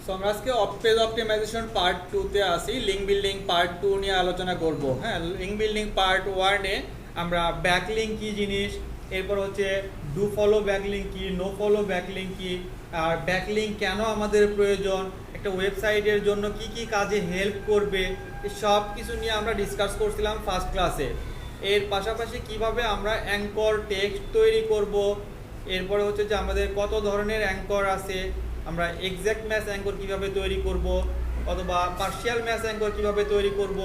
So আমরা আজকে page optimisation part 2 তে আসি। লিঙ্ক বিল্ডিং পার্ট 2 নিয়ে আলোচনা করব। হ্যাঁ, লিঙ্ক বিল্ডিং পার্ট 1 এ আমরা ব্যাকলিঙ্ক কি জিনিস, এরপর হচ্ছে ডু ফলো ব্যাকলিঙ্ক কি, নো ফলো ব্যাকলিঙ্ক কি, আর ব্যাকলিঙ্ক কেন আমাদের প্রয়োজন, একটা ওয়েবসাইটের জন্য কি কি কাজে হেল্প করবে, এই সব কিছু নিয়ে আমরা ডিসকাস করছিলাম ফার্স্ট ক্লাসে। এর পাশাপাশি কিভাবে আমরা অ্যাঙ্কর টেক্সট তৈরি করব, এরপরে হচ্ছে যে আমাদের কত ধরনের অ্যাঙ্কর আছে, আমরা এক্সাক্ট ম্যাচ অ্যাঙ্কর কিভাবে তৈরি করব, অথবা পার্শিয়াল ম্যাচ অ্যাঙ্কর কিভাবে তৈরি করব,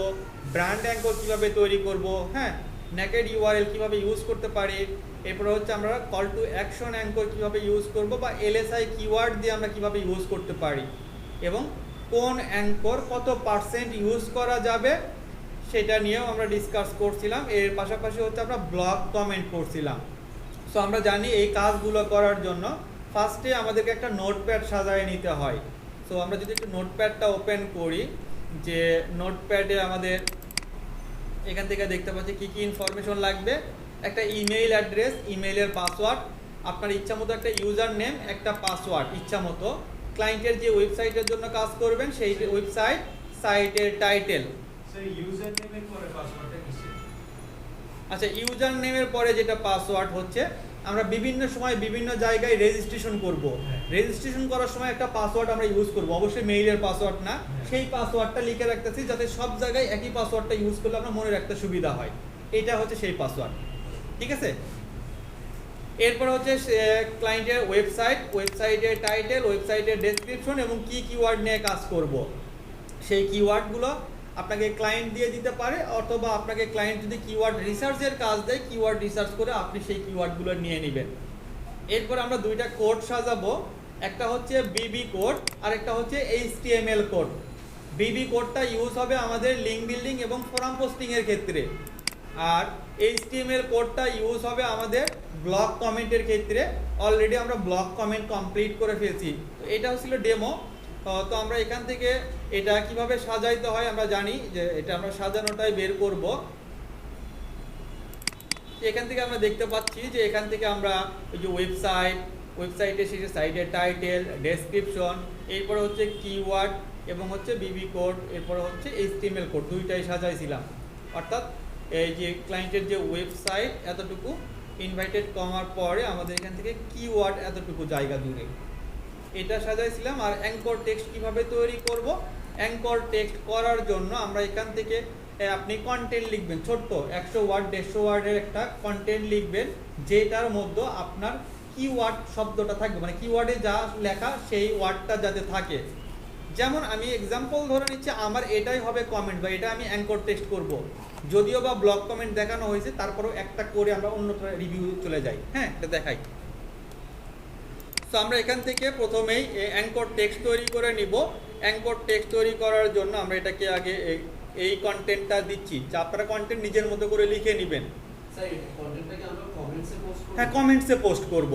ব্র্যান্ড অ্যাঙ্কর কিভাবে তৈরি করব, হ্যাঁ, নেকেড ইউআরএল কিভাবে ইউজ করতে পারি, এরপরে হচ্ছে আমরা কল টু অ্যাকশন অ্যাঙ্কর কিভাবে ইউজ করব, বা এলএসআই কিওয়ার্ড দিয়ে আমরা কিভাবে ইউজ করতে পারি, এবং কোন অ্যাঙ্কর কত % ইউজ করা যাবে সেটা নিয়েও আমরা ডিসকাস করছিলাম। এর পাশাপাশি হচ্ছে আমরা ব্লগ কমেন্ট করছিলাম। সো আমরা জানি এই কাজগুলো করার জন্য ফার্স্টে আমাদেরকে একটা নোটপ্যাড সাজায় নিতে হয়। সো আমরা যদি একটু নোটপ্যাডটা ওপেন করি, যে নোটপ্যাডে আমাদের এখান থেকে দেখতে পাচ্ছি কি কি ইনফরমেশন লাগবে। একটা ইমেইল অ্যাড্রেস, ইমেইলের পাসওয়ার্ড, আপনার ইচ্ছা মতো একটা ইউজার নেম, একটা পাসওয়ার্ড ইচ্ছা মতো, ক্লায়েন্টের যে ওয়েবসাইটের জন্য কাজ করবেন সেই ওয়েবসাইট, সাইটের টাইটেল। ইউজার নেমের পরে পাসওয়ার্ডটা কিসের? আচ্ছা, ইউজার নেমের পরে যেটা পাসওয়ার্ড হচ্ছে, আমরা বিভিন্ন সময় বিভিন্ন জায়গায় রেজিস্ট্রেশন করব। রেজিস্ট্রেশন করার সময় একটা পাসওয়ার্ড আমরা ইউজ করব, অবশ্যই মেইলের পাসওয়ার্ড না। সেই পাসওয়ার্ডটা লিখে রাখতেছি যাতে সব জায়গায় একই পাসওয়ার্ডটা ইউজ করলে আমরা মনে রাখতে সুবিধা হয়। এটা হচ্ছে সেই পাসওয়ার্ড, ঠিক আছে। এরপর হচ্ছে ক্লায়েন্টের ওয়েবসাইট, ওয়েবসাইটের টাইটেল, ওয়েবসাইটের ডেসক্রিপশন এবং কি কিওয়ার্ড নিয়ে কাজ করব, সেই কিওয়ার্ডগুলো আপনাকে ক্লায়েন্ট দিয়ে দিতে পারে, অথবা আপনাকে ক্লায়েন্ট যদি কিওয়ার্ড রিসার্চের কাজ দেয়, কিওয়ার্ড রিসার্চ করে আপনি সেই কিওয়ার্ডগুলো নিয়ে নেবেন। এরপর আমরা দুইটা কোড সাজাবো, একটা হচ্ছে বিবি কোড আর একটা হচ্ছে এইচটিএমএল কোড। বিবি কোডটা ইউজ হবে আমাদের লিঙ্ক বিল্ডিং এবং ফোরাম পোস্টিং এর ক্ষেত্রে, আর এইচটিএমএল কোডটা ইউজ হবে আমাদের ব্লগ কমেন্টের ক্ষেত্রে। অলরেডি আমরা ব্লগ কমেন্ট কমপ্লিট করে ফেলছি। তো এটা হচ্ছিল ডেমো। তো আমরা এখান থেকে এটা কিভাবে সাজাইতে হয় আমরা জানি, যে এটা আমরা সাজানোটাই বের করব। এখান থেকে আমরা দেখতে পাচ্ছি যে এখান থেকে আমরা ওই যে ওয়েবসাইটের শেষে সাইটের টাইটেল, ডেসক্রিপশন, এরপরে হচ্ছে কিওয়ার্ড এবং হচ্ছে বিবি কোড, এরপরে হচ্ছে এইচটিএমএল কোড, দুইটাই সাজাইছিলাম। অর্থাৎ এই যে ক্লায়েন্টের যে ওয়েবসাইট এতটুকু, ইনভাইটেড কমার পরে আমাদের এখান থেকে কিওয়ার্ড এতটুকু জায়গা জুড়ে এটা সাজাইছিলাম। আর অ্যাঙ্কর টেক্সট কিভাবে তৈরি করব, অ্যাঙ্কর টেক্সট করার জন্য আমরা এখান থেকে আপনি কন্টেন্ট লিখবেন, ছোট্ট 100 ওয়ার্ড 150 ওয়ার্ডের একটা কন্টেন্ট লিখবেন, যেটার মধ্যে আপনার কিওয়ার্ড শব্দটা থাকবে, মানে কিওয়ার্ডে যা লেখা সেই ওয়ার্ডটা যাতে থাকে। যেমন আমি এক্সাম্পল ধরে নিচ্ছি, আমার এটাই হবে কমেন্ট, বা এটা আমি অ্যাঙ্কর টেক্সট করব। যদিও বা ব্লগ কমেন্ট দেখানো হয়েছে, তারপরেও একটা করে আমরা অন্যটা রিভিউ চলে যাই। হ্যাঁ, এটা দেখাই। তো আমরা এখান থেকে প্রথমেই অ্যাঙ্কর টেক্সট তৈরি করে নিব। অ্যাঙ্কর টেক্সট তৈরি করার জন্য আমরা এটাকে আগে এই কন্টেন্টটা দিচ্ছি, যা আপনারা কন্টেন্ট নিজের মতো করে লিখে নেবেন। হ্যাঁ, কমেন্টসে পোস্ট করব।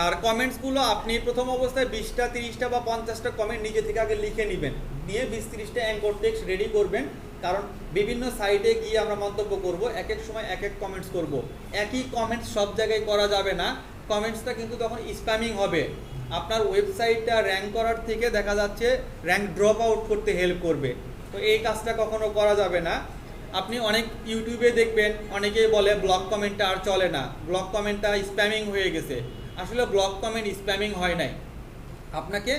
আর কমেন্টসগুলো আপনি প্রথম অবস্থায় 20টা 30টা বা 50টা কমেন্ট নিজে থেকে আগে লিখে নেবেন, নিয়ে 20-30টা অ্যাঙ্কর টেক্সট রেডি করবেন। কারণ বিভিন্ন সাইটে গিয়ে আমরা মন্তব্য করব, এক এক সময় এক এক কমেন্টস করব, একই কমেন্টস সব জায়গায় করা যাবে না। কমেন্টসটা কিন্তু তখন স্প্যামিং হবে, আপনার ওয়েবসাইটটা র্যাঙ্ক করার থেকে দেখা যাচ্ছে র্যাঙ্ক ড্রপ আউট করতে হেল্প করবে। তো এই কাজটা কখনো করা যাবে না। আপনি অনেক ইউটিউবে দেখবেন অনেকেই বলে ব্লগ কমেন্টটা আর চলে না, ব্লগ কমেন্টটা স্প্যামিং হয়ে গেছে। আসলে ব্লগ কমেন্ট স্প্যামিং হয় নাই। আপনাকে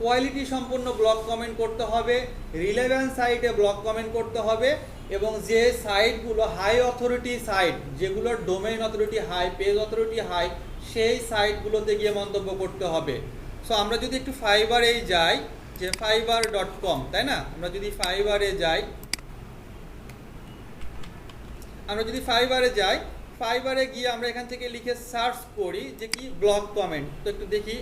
কোয়ালিটি সম্পন্ন ব্লগ কমেন্ট করতে হবে, রিলেভেন্ট সাইটে ব্লগ কমেন্ট করতে হবে, এবং যে সাইটগুলো হাই অথরিটি সাইট, যেগুলোর domain authority high, page authority high, সেই সাইটগুলোতে গিয়ে মন্তব্য করতে হবে। সো আমরা যদি একটু ফাইবারেই যাই, যে fiverr.com, তাই না, আমরা যদি ফাইবারে যাই, ফাইবারে গিয়ে আমরা এখান থেকে লিখে সার্চ করি যে কি ব্লগ কমেন্ট। তো একটু দেখি,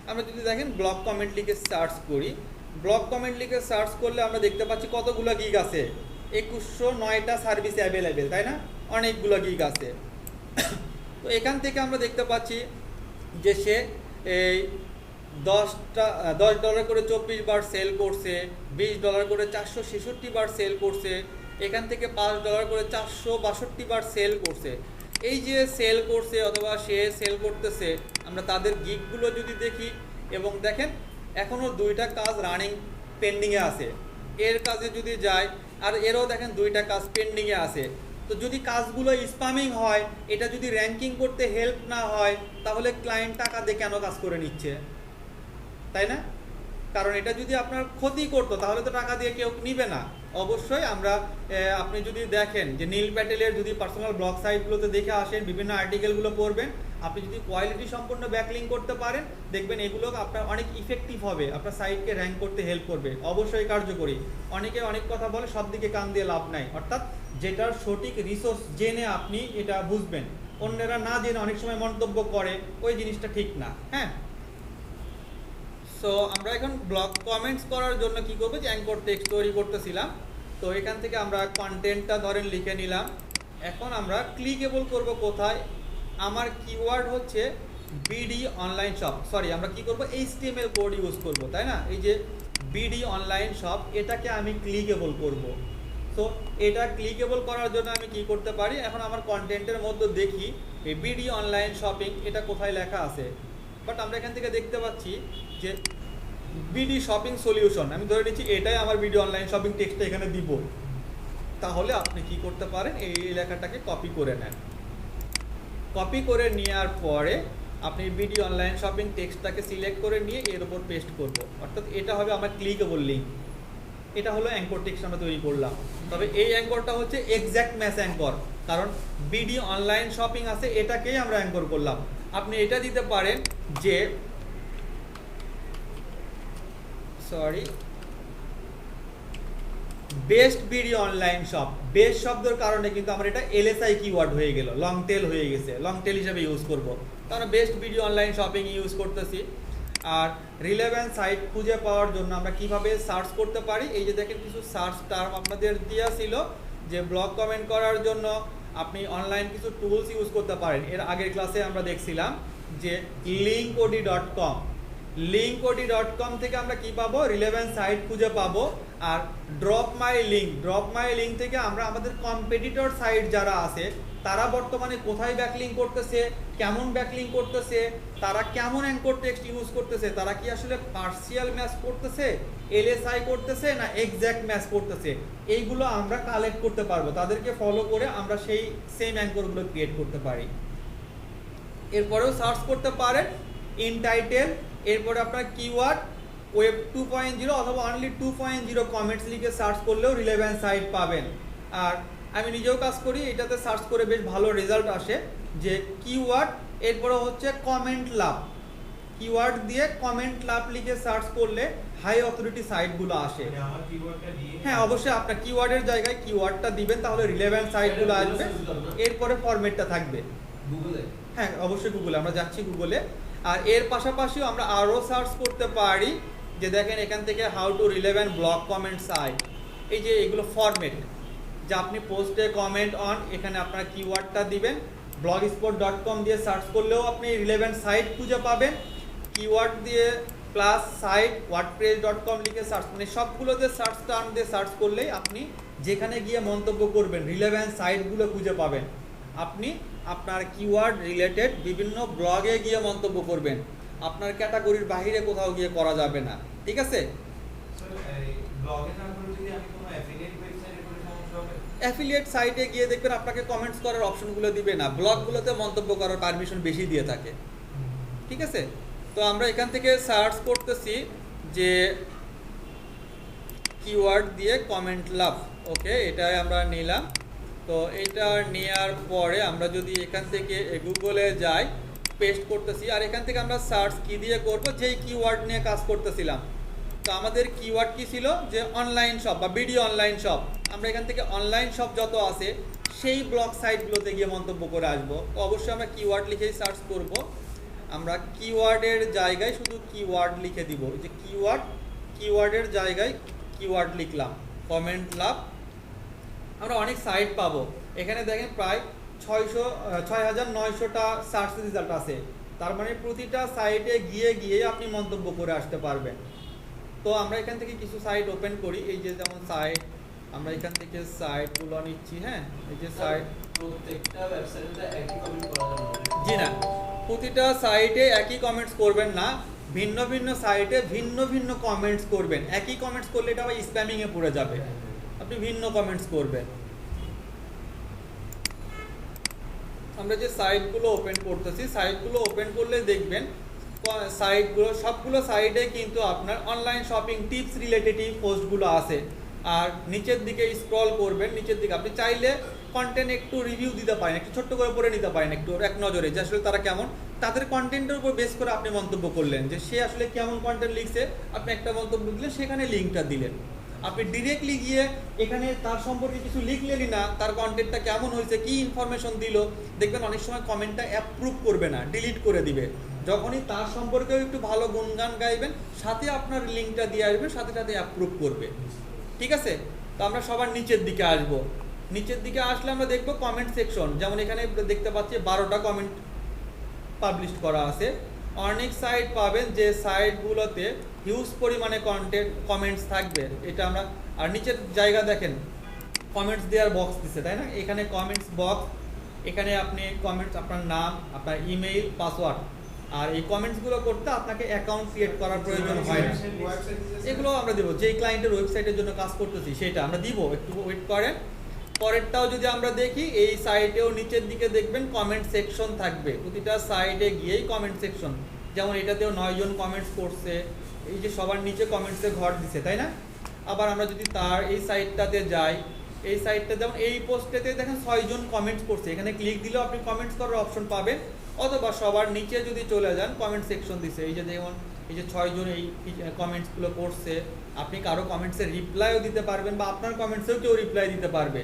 আমরা যদি দেখেন ব্লগ কমেন্ট লিখে সার্চ করি, ব্লগ কমেন্ট লিখে সার্চ করলে আমরা দেখতে পাচ্ছি কতগুলো গিগ আছে, 2109টা সার্ভিস অ্যাভেলেবেল, তাই না, অনেকগুলো গিগ আছে। তো এখান থেকে আমরা দেখতে পাচ্ছি যে সে এই $10 করে 24 বার সেল করছে, $20 করে 466 বার সেল করছে, এখান থেকে $5 করে 462 বার সেল করছে। এই যে সেল করছে অথবা সে সেল করতেছে, আমরা তাদের গিগগুলো যদি দেখি এবং দেখেন এখনও 2টা কাজ রানিং পেন্ডিংয়ে আছে। এর কাজে যদি যায় আর এরও দেখেন 2টা কাজ পেন্ডিংয়ে আছে। তো যদি কাজগুলো স্প্যামিং হয়, এটা যদি র্যাঙ্কিং করতে হেল্প না হয়, তাহলে ক্লায়েন্ট টাকা দিয়ে কেন কাজ করে নিচ্ছে, তাই না? কারণ এটা যদি আপনার ক্ষতি করতো তাহলে তো টাকা দিয়ে কেউ নিবে না। অবশ্যই আমরা আপনি যদি দেখেন যে নীল প্যাটেলের যদি পার্সোনাল ব্লগ সাইটগুলোতে দেখে আসেন, বিভিন্ন আর্টিকেলগুলো পড়বেন, আপনি যদি কোয়ালিটি সম্পন্ন ব্যাকলিং করতে পারেন, দেখবেন এগুলো আপনার অনেক ইফেক্টিভ হবে, আপনার সাইটকে র্যাঙ্ক করতে হেল্প করবে, অবশ্যই কার্যকরী। অনেকে অনেক কথা বলে, সব দিকে কান দিয়ে লাভ নাই, অর্থাৎ যেটার সঠিক রিসোর্স জেনে আপনি এটা বুঝবেন, অন্যেরা না জেনে অনেক সময় মন্তব্য করে, ওই জিনিসটা ঠিক না। হ্যাঁ, সো আমরা এখন ব্লগ কমেন্টস করার জন্য কি করবো, যে অ্যাঙ্কর টেক্সট তৈরি করতেছিলাম। তো এখান থেকে আমরা কন্টেন্টটা ধরেন লিখে নিলাম। এখন আমরা ক্লিকেবল করব কোথায়, আমার কিওয়ার্ড হচ্ছে বিডি অনলাইন শপ, সরি আমরা কি করব, HTML কোড ইউজ করব, তাই না? এই যে বিডি অনলাইন শপ, এটাকে আমি ক্লিকেবল করব। সো এটা ক্লিকেবল করার জন্য আমি কি করতে পারি, এখন আমার কন্টেন্টের মধ্যে দেখি এই বিডি অনলাইন শপিং এটা কোথায় লেখা আছে। বাট আমরা এখান থেকে দেখতে পাচ্ছি যে বিডি শপিং সলিউশন, আমি ধরে নিচ্ছি এটাই আমার বিডি অনলাইন শপিং টেক্সটটা এখানে দিব। তাহলে আপনি কি করতে পারেন, এই লেখাটাকে কপি করে নেন। কপি করে নেওয়ার পরে আপনি বিডি অনলাইন শপিং টেক্সটটাকে সিলেক্ট করে নিয়ে এর উপর পেস্ট করব, অর্থাৎ এটা হবে আমার ক্লিকেবল লিঙ্ক। এটা হলো অ্যাঙ্কর টেক্সট আমরা তৈরি করলাম। তবে এই অ্যাঙ্করটা হচ্ছে এক্স্যাক্ট ম্যাচ অ্যাঙ্কর, কারণ বিডি অনলাইন শপিং আছে, এটাকেই আমরা অ্যাঙ্কর করলাম। আপনি এটা দিতে পারেন যে best BD online shop, best শব্দের কারণে কিন্তু আমার এটা এলএসআই কিওয়ার্ড হয়ে গেল, লং টেল হয়ে গেছে, লং টেল হিসেবে ইউজ করব। কারণ best BD online shopping use করতেছি। আর রিলেভেন্ট সাইট খুঁজে পাওয়ার জন্য আমরা কিভাবে সার্চ করতে পারি, এই যে দেখেন কিছু সার্চ টার্ম আপনাদের দেওয়া ছিল, যে ব্লগ কমেন্ট করার জন্য আপনি অনলাইন কিছু টুলস ইউজ করতে পারেন। এর আগের ক্লাসে আমরা দেখছিলাম যে linkodi.com, linkodi.com থেকে আমরা কি পাবো, রিলেভেন্ট সাইট খুঁজে পাবো। আর ড্রপ মাই লিঙ্ক থেকে আমরা আমাদের কম্পিটিটর সাইট যারা আছে তারা বর্তমানে কোথায় ব্যাকলিং করতেছে, কেমন ব্যাকলিং করতেছে, তারা কেমন অ্যাঙ্কর টেক্সট ইউজ করতেছে, তারা কি আসলে পার্সিয়াল ম্যাচ করতেছে, এলএসআই করতেছে না এক্স্যাক্ট ম্যাচ করতেছে, এইগুলো আমরা কালেক্ট করতে পারবো। তাদেরকে ফলো করে আমরা সেই সেম অ্যাঙ্করগুলো ক্রিয়েট করতে পারি। এরপরেও সার্চ করতে পারেন ইন টাইটেল, এরপরে আপনার কিওয়ার্ড ওয়েব 2.0 অথবা অনলি 2.0 কমেন্টস লিখে সার্চ করলেও রিলেভেন্ট সাইট পাবেন। আর আমি নিজেও কাজ করি, এটাতে সার্চ করে বেশ ভালো রেজাল্ট আসে। যে কিওয়ার্ড, এরপরে হচ্ছে কমেন্ট লাভ, কিওয়ার্ড দিয়ে কমেন্ট লাভ লিখে সার্চ করলে হাই অথরিটি সাইটগুলো আসে। আমার কিওয়ার্ডটা দিয়ে, হ্যাঁ অবশ্যই আপনার কিওয়ার্ডের জায়গায় কিওয়ার্ডটা দিবেন, তাহলে রিলেভেন্ট সাইটগুলো আসবে। এরপরে ফরম্যাটটা থাকবে গুগলে, হ্যাঁ অবশ্যই গুগলে, আমরা যাচ্ছি গুগলে। আর এর পাশাপাশিও আমরা আরও সার্চ করতে পারি, যে দেখেন এখান থেকে how to relevant blog comment site, এই যে এগুলো ফরম্যাট, যে আপনি পোস্টে কমেন্ট অন, এখানে আপনার কিওয়ার্ডটা দিবেন। blogspot.com দিয়ে সার্চ করলেও আপনি রিলেভেন্ট সাইট খুঁজে পাবেন। কিওয়ার্ড দিয়ে প্লাস সাইট wordpress.com লিখে সার্চ, মানে সবগুলোতে সার্চ টার্ম দিয়ে সার্চ করলেই আপনি যেখানে গিয়ে মন্তব্য করবেন রিলেভেন্ট সাইটগুলো খুঁজে পাবেন। আপনি আপনার কিওয়ার্ড রিলেটেড বিভিন্ন ব্লগে গিয়ে মন্তব্য করবেন, আপনার ক্যাটাগরির বাইরে কোথাও গিয়ে করা যাবে না, ঠিক আছে? স্যার এই ব্লগে না করে যদি আমি কোনো অ্যাফিলিয়েট ওয়েবসাইটে করে সমস্যা হবে? অ্যাফিলিয়েট সাইটে গিয়ে দেখবেন আপনাকে কমেন্টস করার অপশনগুলো দিবে না, ব্লগগুলোতে মন্তব্য করার পারমিশন বেশি দিয়ে থাকে, ঠিক আছে? তো আমরা এখান থেকে সার্চ করতেছি যে কিওয়ার্ড দিয়ে কমেন্ট লাভ, ওকে এটাই আমরা নিলাম। তো এটা নেওয়ার পরে আমরা যদি এখান থেকে গুগলে যাই, পেস্ট করতেছি, আর এখান থেকে আমরা সার্চ কি দিয়ে করব, যেই কিওয়ার্ড নিয়ে কাজ করতেছিলাম। তো আমাদের কিওয়ার্ড কি ছিল, যে অনলাইন শপ বা বিডি অনলাইন শপ। আমরা এখান থেকে অনলাইন শপ যত আছে সেই ব্লগ সাইটগুলোতে গিয়ে মন্তব্য করে আসবো। তো অবশ্যই আমরা কিওয়ার্ড লিখেই সার্চ করব। আমরা কিওয়ার্ডের জায়গায় শুধু কিওয়ার্ড লিখে দিব, যে কিওয়ার্ডের জায়গায় কিওয়ার্ড লিখলাম, কমেন্ট লাভ। আমরা অনেক সাইট পাবো, এখানে দেখেন প্রায় 6900টা সার্চ রেজাল্ট আছে। তার মানে প্রতিটা সাইটে গিয়ে গিয়ে আপনি মন্তব্য করে আসতে পারবেন। তো আমরা এখান থেকে কিছু সাইট ওপেন করি, এই যে যেমন সাইট, আমরা এখান থেকে সাইটগুলো নিচ্ছি। হ্যাঁ এই যে সাইট, প্রত্যেকটা ওয়েবসাইটে একই কমেন্ট করা যাবে? জি না, প্রতিটা সাইটে একই কমেন্টস করবেন না। ভিন্ন ভিন্ন সাইটে ভিন্ন ভিন্ন কমেন্টস করবেন। একই কমেন্টস করলে এটা আবার স্প্যামিংয়ে পড়ে যাবে, আপনি ভিন্ন কমেন্টস করবেন। আমরা যে সাইটগুলো ওপেন করতেছি, সাইটগুলো ওপেন করলে দেখবেন সাইটগুলো সবগুলো সাইটে কিন্তু আপনার অনলাইন শপিং টিপস রিলেটেড পোস্টগুলো আছে। আর নিচের দিকে স্ক্রল করবেন, নিচের দিকে আপনি চাইলে কন্টেন্ট একটু রিভিউ দিতে পারেন, একটু ছোট্ট করে পড়ে নিতে পারেন একটু এক নজরে, যে আসলে তারা কেমন, তাদের কন্টেন্টের উপর বেস করে আপনি মন্তব্য করলেন যে সে আসলে কেমন কন্টেন্ট লিখছে, আপনি একটা মন্তব্য দিলেন, সেখানে লিঙ্কটা দিলেন। আপনি ডিরেক্টলি গিয়ে এখানে তার সম্পর্কে কিছু লিখলেনই না, তার কন্টেন্টটা কেমন হয়েছে, কি ইনফরমেশন দিল, দেখবেন অনেক সময় কমেন্টটা অ্যাপ্রুভ করবে না, ডিলিট করে দিবে। যখনই তার সম্পর্কেও একটু ভালো গুণগান গাইবেন, সাথে আপনার লিঙ্কটা দিয়ে আসবেন, সাথে সাথে অ্যাপ্রুভ করবে। ঠিক আছে? তো আমরা সবার নিচের দিকে আসব। নিচের দিকে আসলে আমরা দেখব কমেন্ট সেকশন। যেমন এখানে দেখতে পাচ্ছি 12টা কমেন্ট পাবলিশ করা আছে। অনেক সাইট পাবেন যে সাইটগুলোতে হিউজ পরিমাণে কমেন্টস থাকবে, এটা আমরা। আর নিচের জায়গা দেখেন কমেন্টস দেওয়ার বক্স দিচ্ছে, তাই না? এখানে কমেন্টস বক্স, এখানে আপনি কমেন্টস, আপনার নাম, আপনার ইমেইল, পাসওয়ার্ড। আর এই কমেন্টসগুলো করতে আপনাকে অ্যাকাউন্ট ক্রিয়েট করার প্রয়োজন হয় না। এগুলো আমরা দেবো, যেই ক্লায়েন্টের ওয়েবসাইটের জন্য কাজ করতেছি সেটা আমরা দিব, একটু ওয়েট করেন। পরেরটাও যদি আমরা দেখি, এই সাইটেও নিচের দিকে দেখবেন কমেন্ট সেকশন থাকবে, প্রতিটা সাইটে গিয়েই কমেন্ট সেকশন। যেমন এটাতেও 9 জন কমেন্টস করছে, এই যে সবার নিচে কমেন্টসে ঘর দিছে, তাই না? আবার আমরা যদি তার এই সাইটটাতে যাই, এই সাইটটা যেমন এই পোস্টেতে দেখেন 6 জন কমেন্টস করছে, এখানে ক্লিক দিলেও আপনি কমেন্টস করার অপশন পাবেন। অথবা সবার নিচে যদি চলে যান, কমেন্ট সেকশন দিছে, এই যে যেমন এই যে 6 জন এই কমেন্টসগুলো করছে, আপনি কারো কমেন্টসের রিপ্লাইও দিতে পারবেন, বা আপনার কমেন্টসেও কেউ রিপ্লাই দিতে পারবে।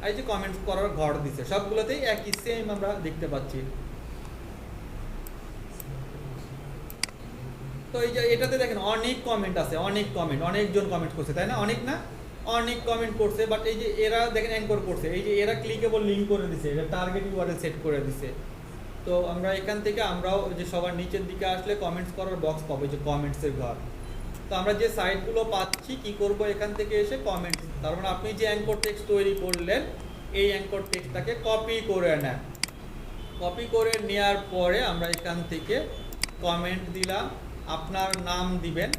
আর এই যে কমেন্টস করার ঘর দিছে, সবগুলোতেই একই সেম আমরা দেখতে পাচ্ছি। তো এই যে এটাতে দেখেন অনেক কমেন্ট আছে, অনেক কমেন্ট, অনেকজন কমেন্ট করছে, তাই না? অনেক না, অনেক কমেন্ট করছে। বাট এই যে এরা দেখেন অ্যাঙ্কর করছে, এই যে এরা ক্লিকেবল লিঙ্ক করে দিছে, এটা টার্গেট ইউআরএল সেট করে দিছে। তো আমরা এখান থেকে আমরাও যে সবার নিচের দিকে আসলে কমেন্টস করার বক্স পাবো, যে কমেন্টসের ঘর। তো আমরা যে সাইটগুলো পাচ্ছি, কি করব, এখান থেকে এসে কমেন্টস, তার মানে আপনি যে অ্যাঙ্কর টেক্সট তৈরি করলেন, এই অ্যাঙ্কর টেক্সটটাকে কপি করে নেন। কপি করে নেওয়ার পরে আমরা এখান থেকে কমেন্ট দিলাম, আপনার নাম দিবেন,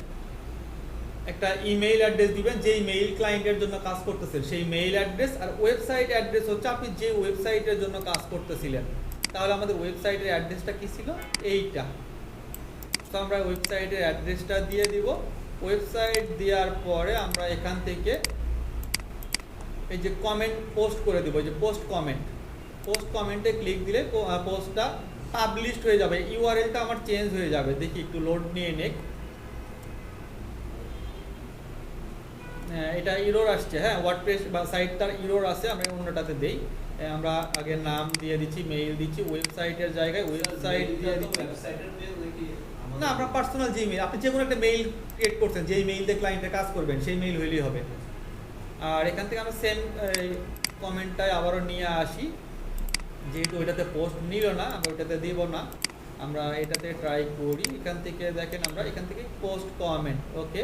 একটা ইমেইল অ্যাড্রেস দিবেন, যেই মেইল ক্লায়েন্টের জন্য কাজ করতেছেন সেই মেইল অ্যাড্রেস। আর ওয়েবসাইট অ্যাড্রেস হচ্ছে আপনি যে ওয়েবসাইটের জন্য কাজ করতেছিলেন। তাহলে আমাদের ওয়েবসাইটের অ্যাড্রেসটা কি ছিল? এইটা। তো আমরা ওয়েবসাইটের অ্যাড্রেসটা দিয়ে দিব। ওয়েবসাইট দেওয়ার পরে আমরা এখান থেকে এই যে কমেন্ট পোস্ট করে দিব, এই যে পোস্ট কমেন্টে ক্লিক দিলে পোস্টটা পাবলিশড হয়ে যাবে, ইউআরএলটা আমার চেঞ্জ হয়ে যাবে। দেখি একটু লোড নিয়ে নেক। এটা ইরোর আসছে, হ্যাঁ, ওয়ার্ডপ্রেস বা সাইটটার ইরোর আছে, আমরা অন্যটাতে দেই। আমরা আগে নাম দিয়ে দিচ্ছি, মেইল দিচ্ছি, ওয়েবসাইটের জায়গায় ওয়েবসাইট দিয়ে দিচ্ছি। না, আপনার পার্সোনাল জিমেইল, আপনি যে কোনো একটা মেইল ক্রিয়েট করছেন, যেই মেইল দিয়ে ক্লায়েন্টের কাজ করবেন সেই মেইল হইলেই হবে। আর এখান থেকে আমরা সেম কমেন্টটাই আবারও নিয়ে আসি, যেহেতু ওইটাতে পোস্ট নিল না, আমরা ওইটাতে দিব না, আমরা এটাতে ট্রাই করি। এখান থেকে দেখেন, আমরা এখান থেকে পোস্ট কমেন্ট, ওকে,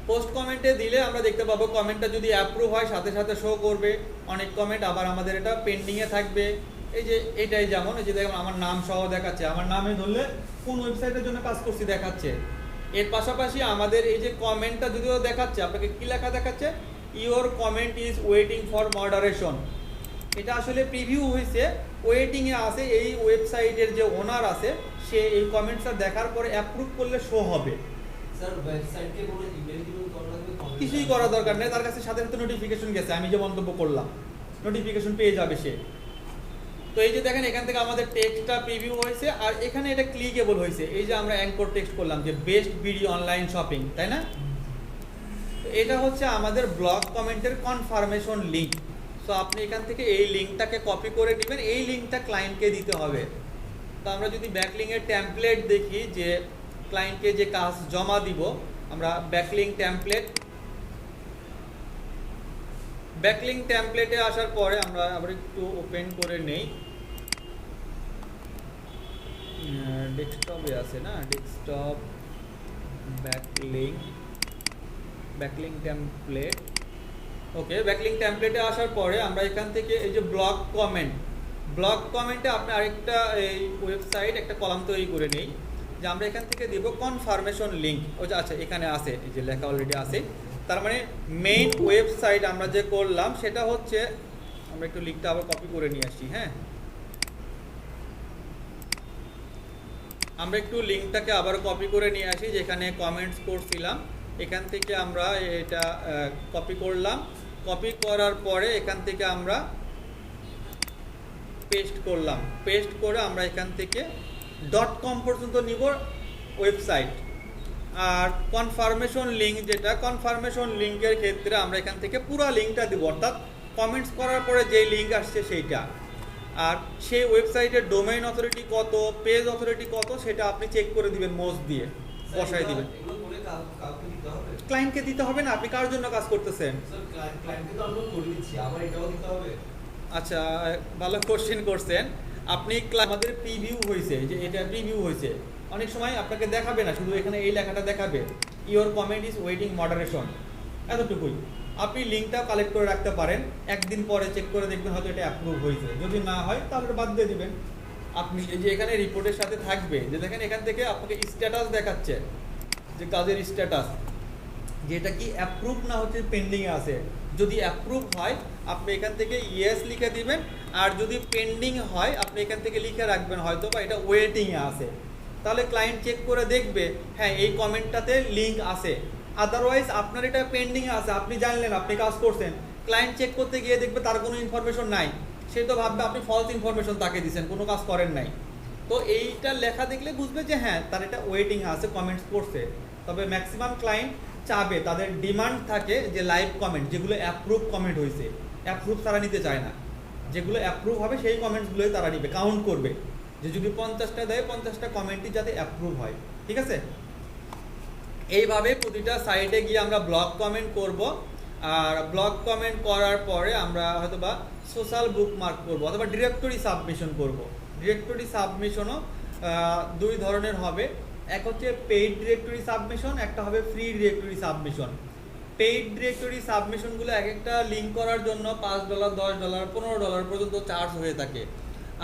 পোস্ট কমেন্টে দিলে আমরা দেখতে পাবো কমেন্টটা যদি অ্যাপ্রুভ হয় সাথে সাথে শো করবে অনেক কমেন্ট, আবার আমাদের এটা পেন্ডিংয়ে থাকবে। এই যে এটাই যেমন, এই যে দেখুন আমার নাম সহ দেখাচ্ছে, আমার নামে ধরলে কোন ওয়েবসাইটের জন্য কাজ করছি দেখাচ্ছে। এর পাশাপাশি আমাদের এই যে কমেন্টটা যদিও দেখাচ্ছে, আপনাকে কি লেখা দেখাচ্ছে, your comment is waiting for moderation. এটা আসলে প্রিভিউ হয়েছে, ওয়েটিংয়ে আছে, এই ওয়েবসাইটের যে ওনার আছে সে এই কমেন্টসটা দেখার পরে অ্যাপ্রুভ করলে শো হবে। কিছুই করার দরকার নেই, তার কাছে সাথে সাথে নোটিফিকেশন গেছে, আমি যে মন্তব্য করলাম নোটিফিকেশন পেয়ে যাবে সে। তো এই যে দেখেন এখান থেকে আমাদের টেক্সটটা প্রিভিউ হয়েছে, আর এখানে এটা ক্লিকেবল হয়েছে। এই যে আমরা অ্যাঙ্কর টেক্সট করলাম যে বেস্ট ভিডিও অনলাইন শপিং, তাই না? তো এটা হচ্ছে আমাদের ব্লগ কমেন্টের কনফার্মেশন লিঙ্ক। সো আপনি এখান থেকে এই লিঙ্কটাকে কপি করে নেবেন, এই লিঙ্কটা ক্লায়েন্টকে দিতে হবে। তো আমরা যদি ব্যাকলিংকের টেমপ্লেট দেখি, যে ক্লায়েন্টকে যে কাজ জমা দিব, আমরা ব্যাকলিংক টেমপ্লেটে আসার পরে আমরা আবার একটু ওপেন করে নেই, ডেস্কটপে আছে না, ডেস্কটপ ব্যাকলিংক টেমপ্লেট, ওকে। ব্যাকলিংক টেমপ্লেটে আসার পরে আমরা এখান থেকে এই যে ব্লগ কমেন্ট, ব্লগ কমেন্টে আপনি আরেকটা এই ওয়েবসাইট একটা কলাম তৈরি করে নেই, যে আমরা এখান থেকে দেব কনফার্মেশন লিঙ্ক। ও যে আচ্ছা এখানে আছে, এই যে লেখা অলরেডি আছে। তার মানে মেইন ওয়েবসাইট আমরা যে করলাম সেটা হচ্ছে, আমরা একটু লিঙ্কটা আবার কপি করে নিয়ে আসি। হ্যাঁ, আমরা একটু লিঙ্কটাকে আবার কপি করে নিয়ে আসি, যেখানে কমেন্টস করছিলাম এখান থেকে আমরা এটা কপি করলাম। কপি করার পরে এখান থেকে আমরা পেস্ট করলাম। পেস্ট করে আমরা এখান থেকে .com পর্যন্ত নিব ওয়েবসাইট। আর কনফার্মেশন লিঙ্ক, যেটা কনফার্মেশন লিঙ্কের ক্ষেত্রে আমরা এখান থেকে পুরো লিঙ্কটা দিব, অর্থাৎ কমেন্টস করার পরে যে লিঙ্ক আসছে সেইটা। আর সেই ওয়েবসাইটের ডোমেইন অথরিটি কত, পেজ অথরিটি কত, সেটা আপনি চেক করে দিবেন, মোজ দিয়ে বসাই দিবেন। এগুলো করে কাউকে দিতে হবে? ক্লায়েন্টকে দিতে হবে না, আপনি কার জন্য কাজ করতেছেন? স্যার ক্লায়েন্টকে তো আমরা করে দিচ্ছি, আবার এটাও দিতে হবে? আচ্ছা, ভালো কোশ্চেন করছেন আপনি। আমাদের প্রিভিউ হয়েছে, যে এটা প্রিভিউ হয়েছে, অনেক সময় আপনাকে দেখাবে না, শুধু এখানে এই লেখাটা দেখাবে, your comment is waiting moderation, এতটুকুই। আপনি লিঙ্কটাও কালেক্ট করে রাখতে পারেন, একদিন পরে চেক করে দেখবেন হয়তো এটা অ্যাপ্রুভ হয়েছে, যদি না হয় তাহলে বাদ দিয়ে দিবেন। আপনি এই যে এখানে রিপোর্টের সাথে থাকবে, যে দেখেন এখান থেকে আপনাকে স্ট্যাটাস দেখাচ্ছে, যে কাজের স্ট্যাটাস, যেটা কি অ্যাপ্রুভ না হচ্ছে পেন্ডিংয়ে আছে। যদি অ্যাপ্রুভ হয় আপনি এখান থেকে ইয়েস লিখে দিবেন, আর যদি পেন্ডিং হয় আপনি এখান থেকে লিখে রাখবেন হয়তো বা এটা ওয়েটিংয়ে আছে। তাহলে ক্লায়েন্ট চেক করে দেখবে হ্যাঁ এই কমেন্টটাতে লিঙ্ক আছে। আদারওয়াইজ আপনার এটা পেন্ডিংয়ে আছে, আপনি জানলেন আপনি কাজ করছেন, ক্লায়েন্ট চেক করতে গিয়ে দেখবে তার কোনো ইনফরমেশন নাই, সে তো ভাববে আপনি ফলস ইনফরমেশন তাকে দিয়েছেন, কোনো কাজ করেন নাই। তো এইটা লেখা দেখলে বুঝবে যে হ্যাঁ তার এটা ওয়েটিংয়ে আছে, কমেন্টস করছে। তবে ম্যাক্সিমাম ক্লায়েন্ট চাবে, তাদের ডিমান্ড থাকে যে লাইভ কমেন্ট, যেগুলো অ্যাপ্রুভ কমেন্ট হয়েছে, অ্যাপ্রুভ তারা নিতে চায় না। যেগুলো অ্যাপ্রুভ হবে সেই কমেন্টসগুলোই তারা নিবে, কাউন্ট করবে, যে যদি 50টা দেয় 50টা কমেন্টই যাতে অ্যাপ্রুভ হয়। ঠিক আছে, এইভাবে প্রতিটা সাইটে গিয়ে আমরা ব্লগ কমেন্ট করব। আর ব্লগ কমেন্ট করার পরে আমরা হয়তোবা সোশ্যাল বুকমার্ক করব অথবা ডিরেক্টরি সাবমিশন করব। ডিরেক্টরি সাবমিশনও দুই ধরনের হবে, এক হচ্ছে পেইড ডিরেক্টরি সাবমিশন, একটা হবে free directory submission. Paid directory সাবমিশনগুলো এক একটা লিঙ্ক করার জন্য $5, $10, $15 পর্যন্ত চার্জ হয়ে থাকে।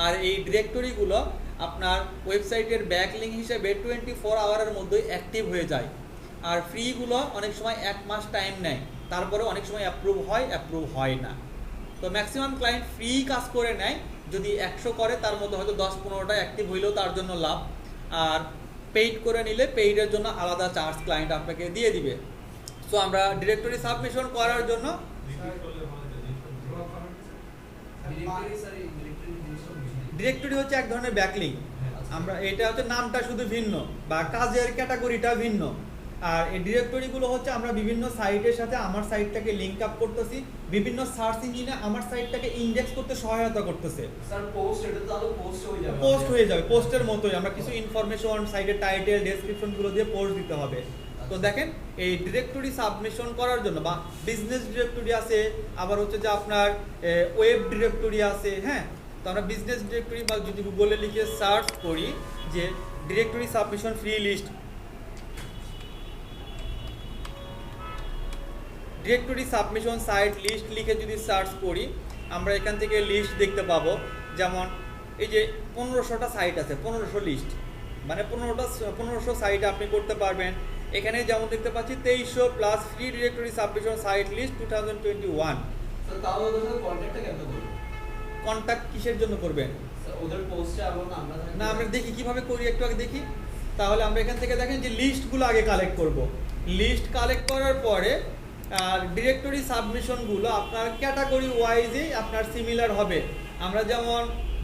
আর এই ডিরেক্টরিগুলো আপনার ওয়েবসাইটের ব্যাকলিঙ্ক হিসেবে 24 আওয়ারের মধ্যেই অ্যাক্টিভ হয়ে যায়। আর ফ্রিগুলো অনেক সময় 1 মাস টাইম নেয়, তারপরে অনেক সময় অ্যাপ্রুভ হয়, অ্যাপ্রুভ হয় না। তো ম্যাক্সিমাম ক্লায়েন্ট ফ্রি কাজ করে নেয়, যদি 100 করে তার মধ্যে হয়তো 10-15টা অ্যাক্টিভ হইলেও তার জন্য লাভ। আর পেইড করে নিলে পেইডের জন্য আলাদা চার্জ ক্লায়েন্ট আপনাকে দিয়ে দিবে। সো আমরা ডিরেক্টরি সাবমিশন করার জন্য ডিরেক্টরি হচ্ছে এক ধরনের ব্যাকলিঙ্ক। আমরা এটা হচ্ছে নামটা শুধু ভিন্ন বা কাজের ক্যাটাগরিটা ভিন্ন। আর এই ডিরেক্টরিগুলো হচ্ছে আমরা বিভিন্ন সাইটের সাথে আমার সাইটটাকে লিঙ্ক আপ করতেছি, বিভিন্ন সার্চ ইঞ্জিনে আমার সাইটটাকে ইন্ডেক্স করতে সহায়তা করতেছে। স্যার পোস্ট, এটা তো আলো পোস্ট হয়ে যাবে। পোস্ট হয়ে যাবে, পোস্টের মতোই আমরা কিছু ইনফরমেশন সাইটের টাইটেল ডেসক্রিপশনগুলো দিয়ে পোস্ট দিতে হবে। তো দেখেন এই ডিরেক্টরি সাবমিশন করার জন্য বা বিজনেস ডিরেক্টরি আছে, আবার হচ্ছে যে আপনার ওয়েব ডিরেক্টরি আছে। হ্যাঁ, তো আমরা বিজনেস ডিরেক্টরি বা যদি গুগলে লিখে সার্চ করি যে directory submission free list, directory submission site list লিখে যদি সার্চ করি আমরা এখান থেকে লিস্ট দেখতে পাবো। যেমন এই যে 1500টা সাইট আছে, 1500 লিস্ট, মানে 1500 সাইট আপনি করতে পারবেন। এখানে যেমন দেখতে পাচ্ছি 2300 plus free directory submission site list 2021। Sir তাও ওদের সাথে কন্টাক্টটা কেমন করব? কন্টাক্ট কিসের জন্য করবেন? স্যার ওদের পোস্টে আবার আমরা না, আমরা দেখি কিভাবে করি, একটু আগে দেখি। তাহলে আমরা এখান থেকে দেখেন যে লিস্টগুলো আগে কালেক্ট করব। লিস্ট কালেক্ট করার পরে আর ডিরেক্টরি সাবমিশনগুলো আপনার ক্যাটাগরি ওয়াইজে আপনার সিমিলার হবে। আমরা যেমন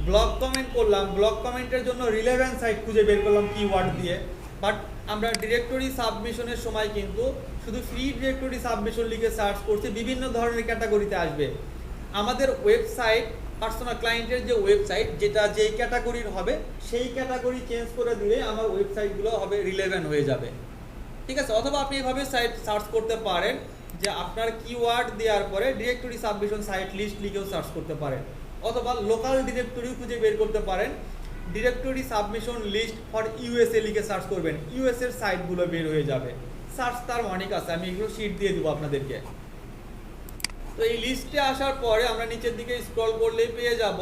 ব্লগ কমেন্ট করলাম, ব্লগ কমেন্টের জন্য রিলেভেন্ট সাইট খুঁজে বের করলাম কিওয়ার্ড দিয়ে, বাট আমরা ডিরেক্টরি সাবমিশনের সময় কিন্তু শুধু ফ্রি ডিরেক্টরি সাবমিশন লিখে সার্চ করছি, বিভিন্ন ধরনের ক্যাটাগরিতে আসবে। আমাদের ওয়েবসাইট পার্সোনাল ক্লায়েন্টের যে ওয়েবসাইট, যেটা যেই ক্যাটাগরির হবে সেই ক্যাটাগরি চেঞ্জ করে দিলে আমার ওয়েবসাইটগুলো হবে রিলেভেন্ট হয়ে যাবে। ঠিক আছে, অথবা আপনি এভাবে সাইট সার্চ করতে পারেন যে আপনার কিওয়ার্ড দেওয়ার পরে ডিরেক্টরি সাবমিশন সাইট লিস্ট লিখেও সার্চ করতে পারেন, অথবা লোকাল ডিরেক্টরিও খুঁজে বের করতে পারেন। Directory submission list for USA লিখে সার্চ করবেন, ইউএস এর সাইটগুলো বের হয়ে যাবে। সার্চ তার অনেক আছে, আমি এগুলো শিট দিয়ে দেবো আপনাদেরকে। তো এই লিস্টে আসার পরে আমরা নিচের দিকে স্ক্রল করলেই পেয়ে যাব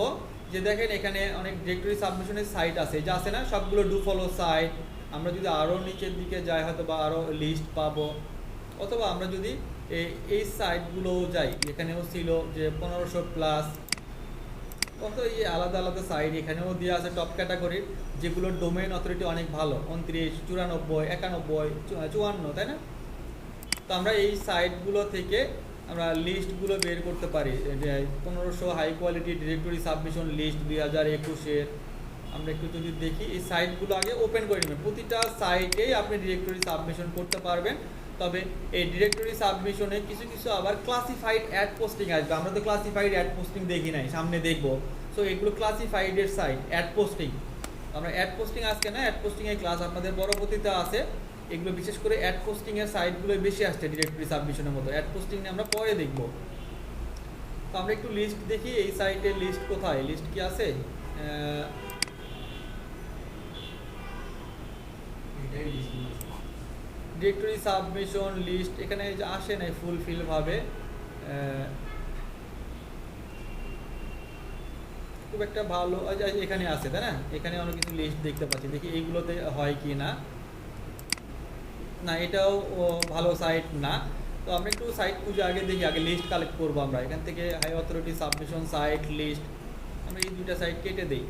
যে দেখেন এখানে অনেক ডিরেক্টরি সাবমিশনের সাইট আছে, যা আছে না সবগুলো ডু ফলো সাইট। আমরা যদি আরও নিচের দিকে যাই হয়তো বা আরও লিস্ট পাবো, অথবা আমরা যদি এই সাইটগুলোও যাই, এখানেও ছিল যে 1500 প্লাস কত এই আলাদা আলাদা সাইট এখানেও দেওয়া আছে টপ ক্যাটাগরির, যেগুলোর ডোমেইন অথরিটি অনেক ভালো, 29, 94, 91, 54, তাই না? তো আমরা এই সাইটগুলো থেকে আমরা লিস্টগুলো বের করতে পারি, 1500 high quality directory submission list 2021-এর। আমরা একটু যদি দেখি এই সাইটগুলো আগে ওপেন করে নেবেন, প্রতিটা সাইটেই আপনি ডিরেক্টরি সাবমিশন করতে পারবেন। তবে এই ডিরেক্টরি সাবমিশনে কিছু কিছু আবার ক্লাসিফাইড অ্যাড পোস্টিং আসবে, আমরা তো ক্লাসিফাইড অ্যাড পোস্টিং দেখি নাই, সামনে দেখবো। সো এগুলো ক্লাসিফাইডের সাইট অ্যাড পোস্টিং। আমরা অ্যাড পোস্টিং আজকে না, অ্যাড পোস্টিংয়ের ক্লাস আপনাদের পরবর্তীতে আছে। এগুলো বিশেষ করে অ্যাড পোস্টিংয়ের সাইটগুলো বেশি আসছে ডিরেক্টরি সাবমিশনের মতো, অ্যাড পোস্টিং নিয়ে আমরা পরে দেখব। তো আমরা একটু লিস্ট দেখি, এই সাইটের লিস্ট কোথায়, লিস্ট কি আছে? ডিরেক্টরি সাবমিশন লিস্ট এখানে আসে নাই ফুলফিল ভাবে, খুব একটা ভালো এখানে আছে, তাই না? এখানে অনেক কিছু লিস্ট দেখতে পাচ্ছি, দেখি এইগুলোতে হয় কি না। না, এটাও ভালো সাইট না। তো আমরা একটু সাইট খুঁজে আগে দেখি, আগে লিস্ট কালেক্ট করবো আমরা এখান থেকে। High authority submission site list, আমরা এই দুইটা সাইট কেটে দিই।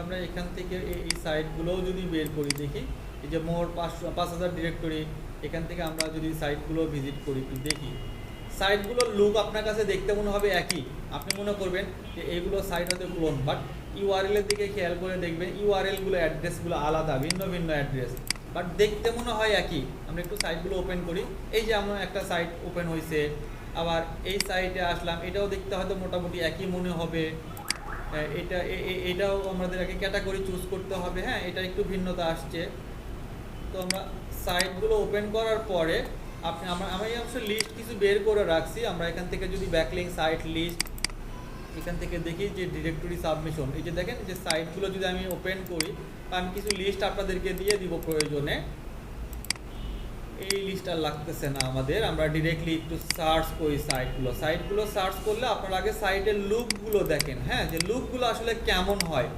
আমরা এখান থেকে এই সাইটগুলোও যদি বের করি, দেখি এই যে মোর 5000 ডিরেক্টরি, এখান থেকে আমরা যদি সাইটগুলো ভিজিট করি একটু দেখি, সাইটগুলোর লুক আপনার কাছে দেখতে মনে হবে একই, আপনি মনে করবেন যে এইগুলো সাইট হয়তো ক্লোন, বাট ইউআরএল এর দিকে খেয়াল করে দেখবেন ইউআরএলগুলো অ্যাড্রেসগুলো আলাদা, ভিন্ন ভিন্ন অ্যাড্রেস, বাট দেখতে মনে হয় একই। আমরা একটু সাইটগুলো ওপেন করি, এই যে আমার একটা সাইট ওপেন হয়েছে, আবার এই সাইটে আসলাম, এটাও দেখতে হয়তো মোটামুটি একই মনে হবে। এটাও আমাদের আগে ক্যাটাগরি চুজ করতে হবে, হ্যাঁ এটা একটু ভিন্নতা আসছে। তো আমরা সাইটগুলো ওপেন করার পরে আমি অবশ্য লিস্ট কিছু বের করে রাখছি, আমরা এখান থেকে যদি ব্যাকলিঙ্ক সাইট লিস্ট এখান থেকে দেখি যে ডিরেক্টরি সাবমিশন, এই যে দেখেন যে সাইটগুলো যদি আমি ওপেন করি, আমি কিছু লিস্ট আপনাদেরকে দিয়ে দিব প্রয়োজনে। এই লিস্ট আর লাগতেছে না আমাদের, আমরা ডিরেক্টলি একটু সার্চ করি সাইটগুলো সার্চ করলে আপনারা আগে সাইটের লুকগুলো দেখেন, হ্যাঁ যে লুকগুলো আসলে কেমন হয়।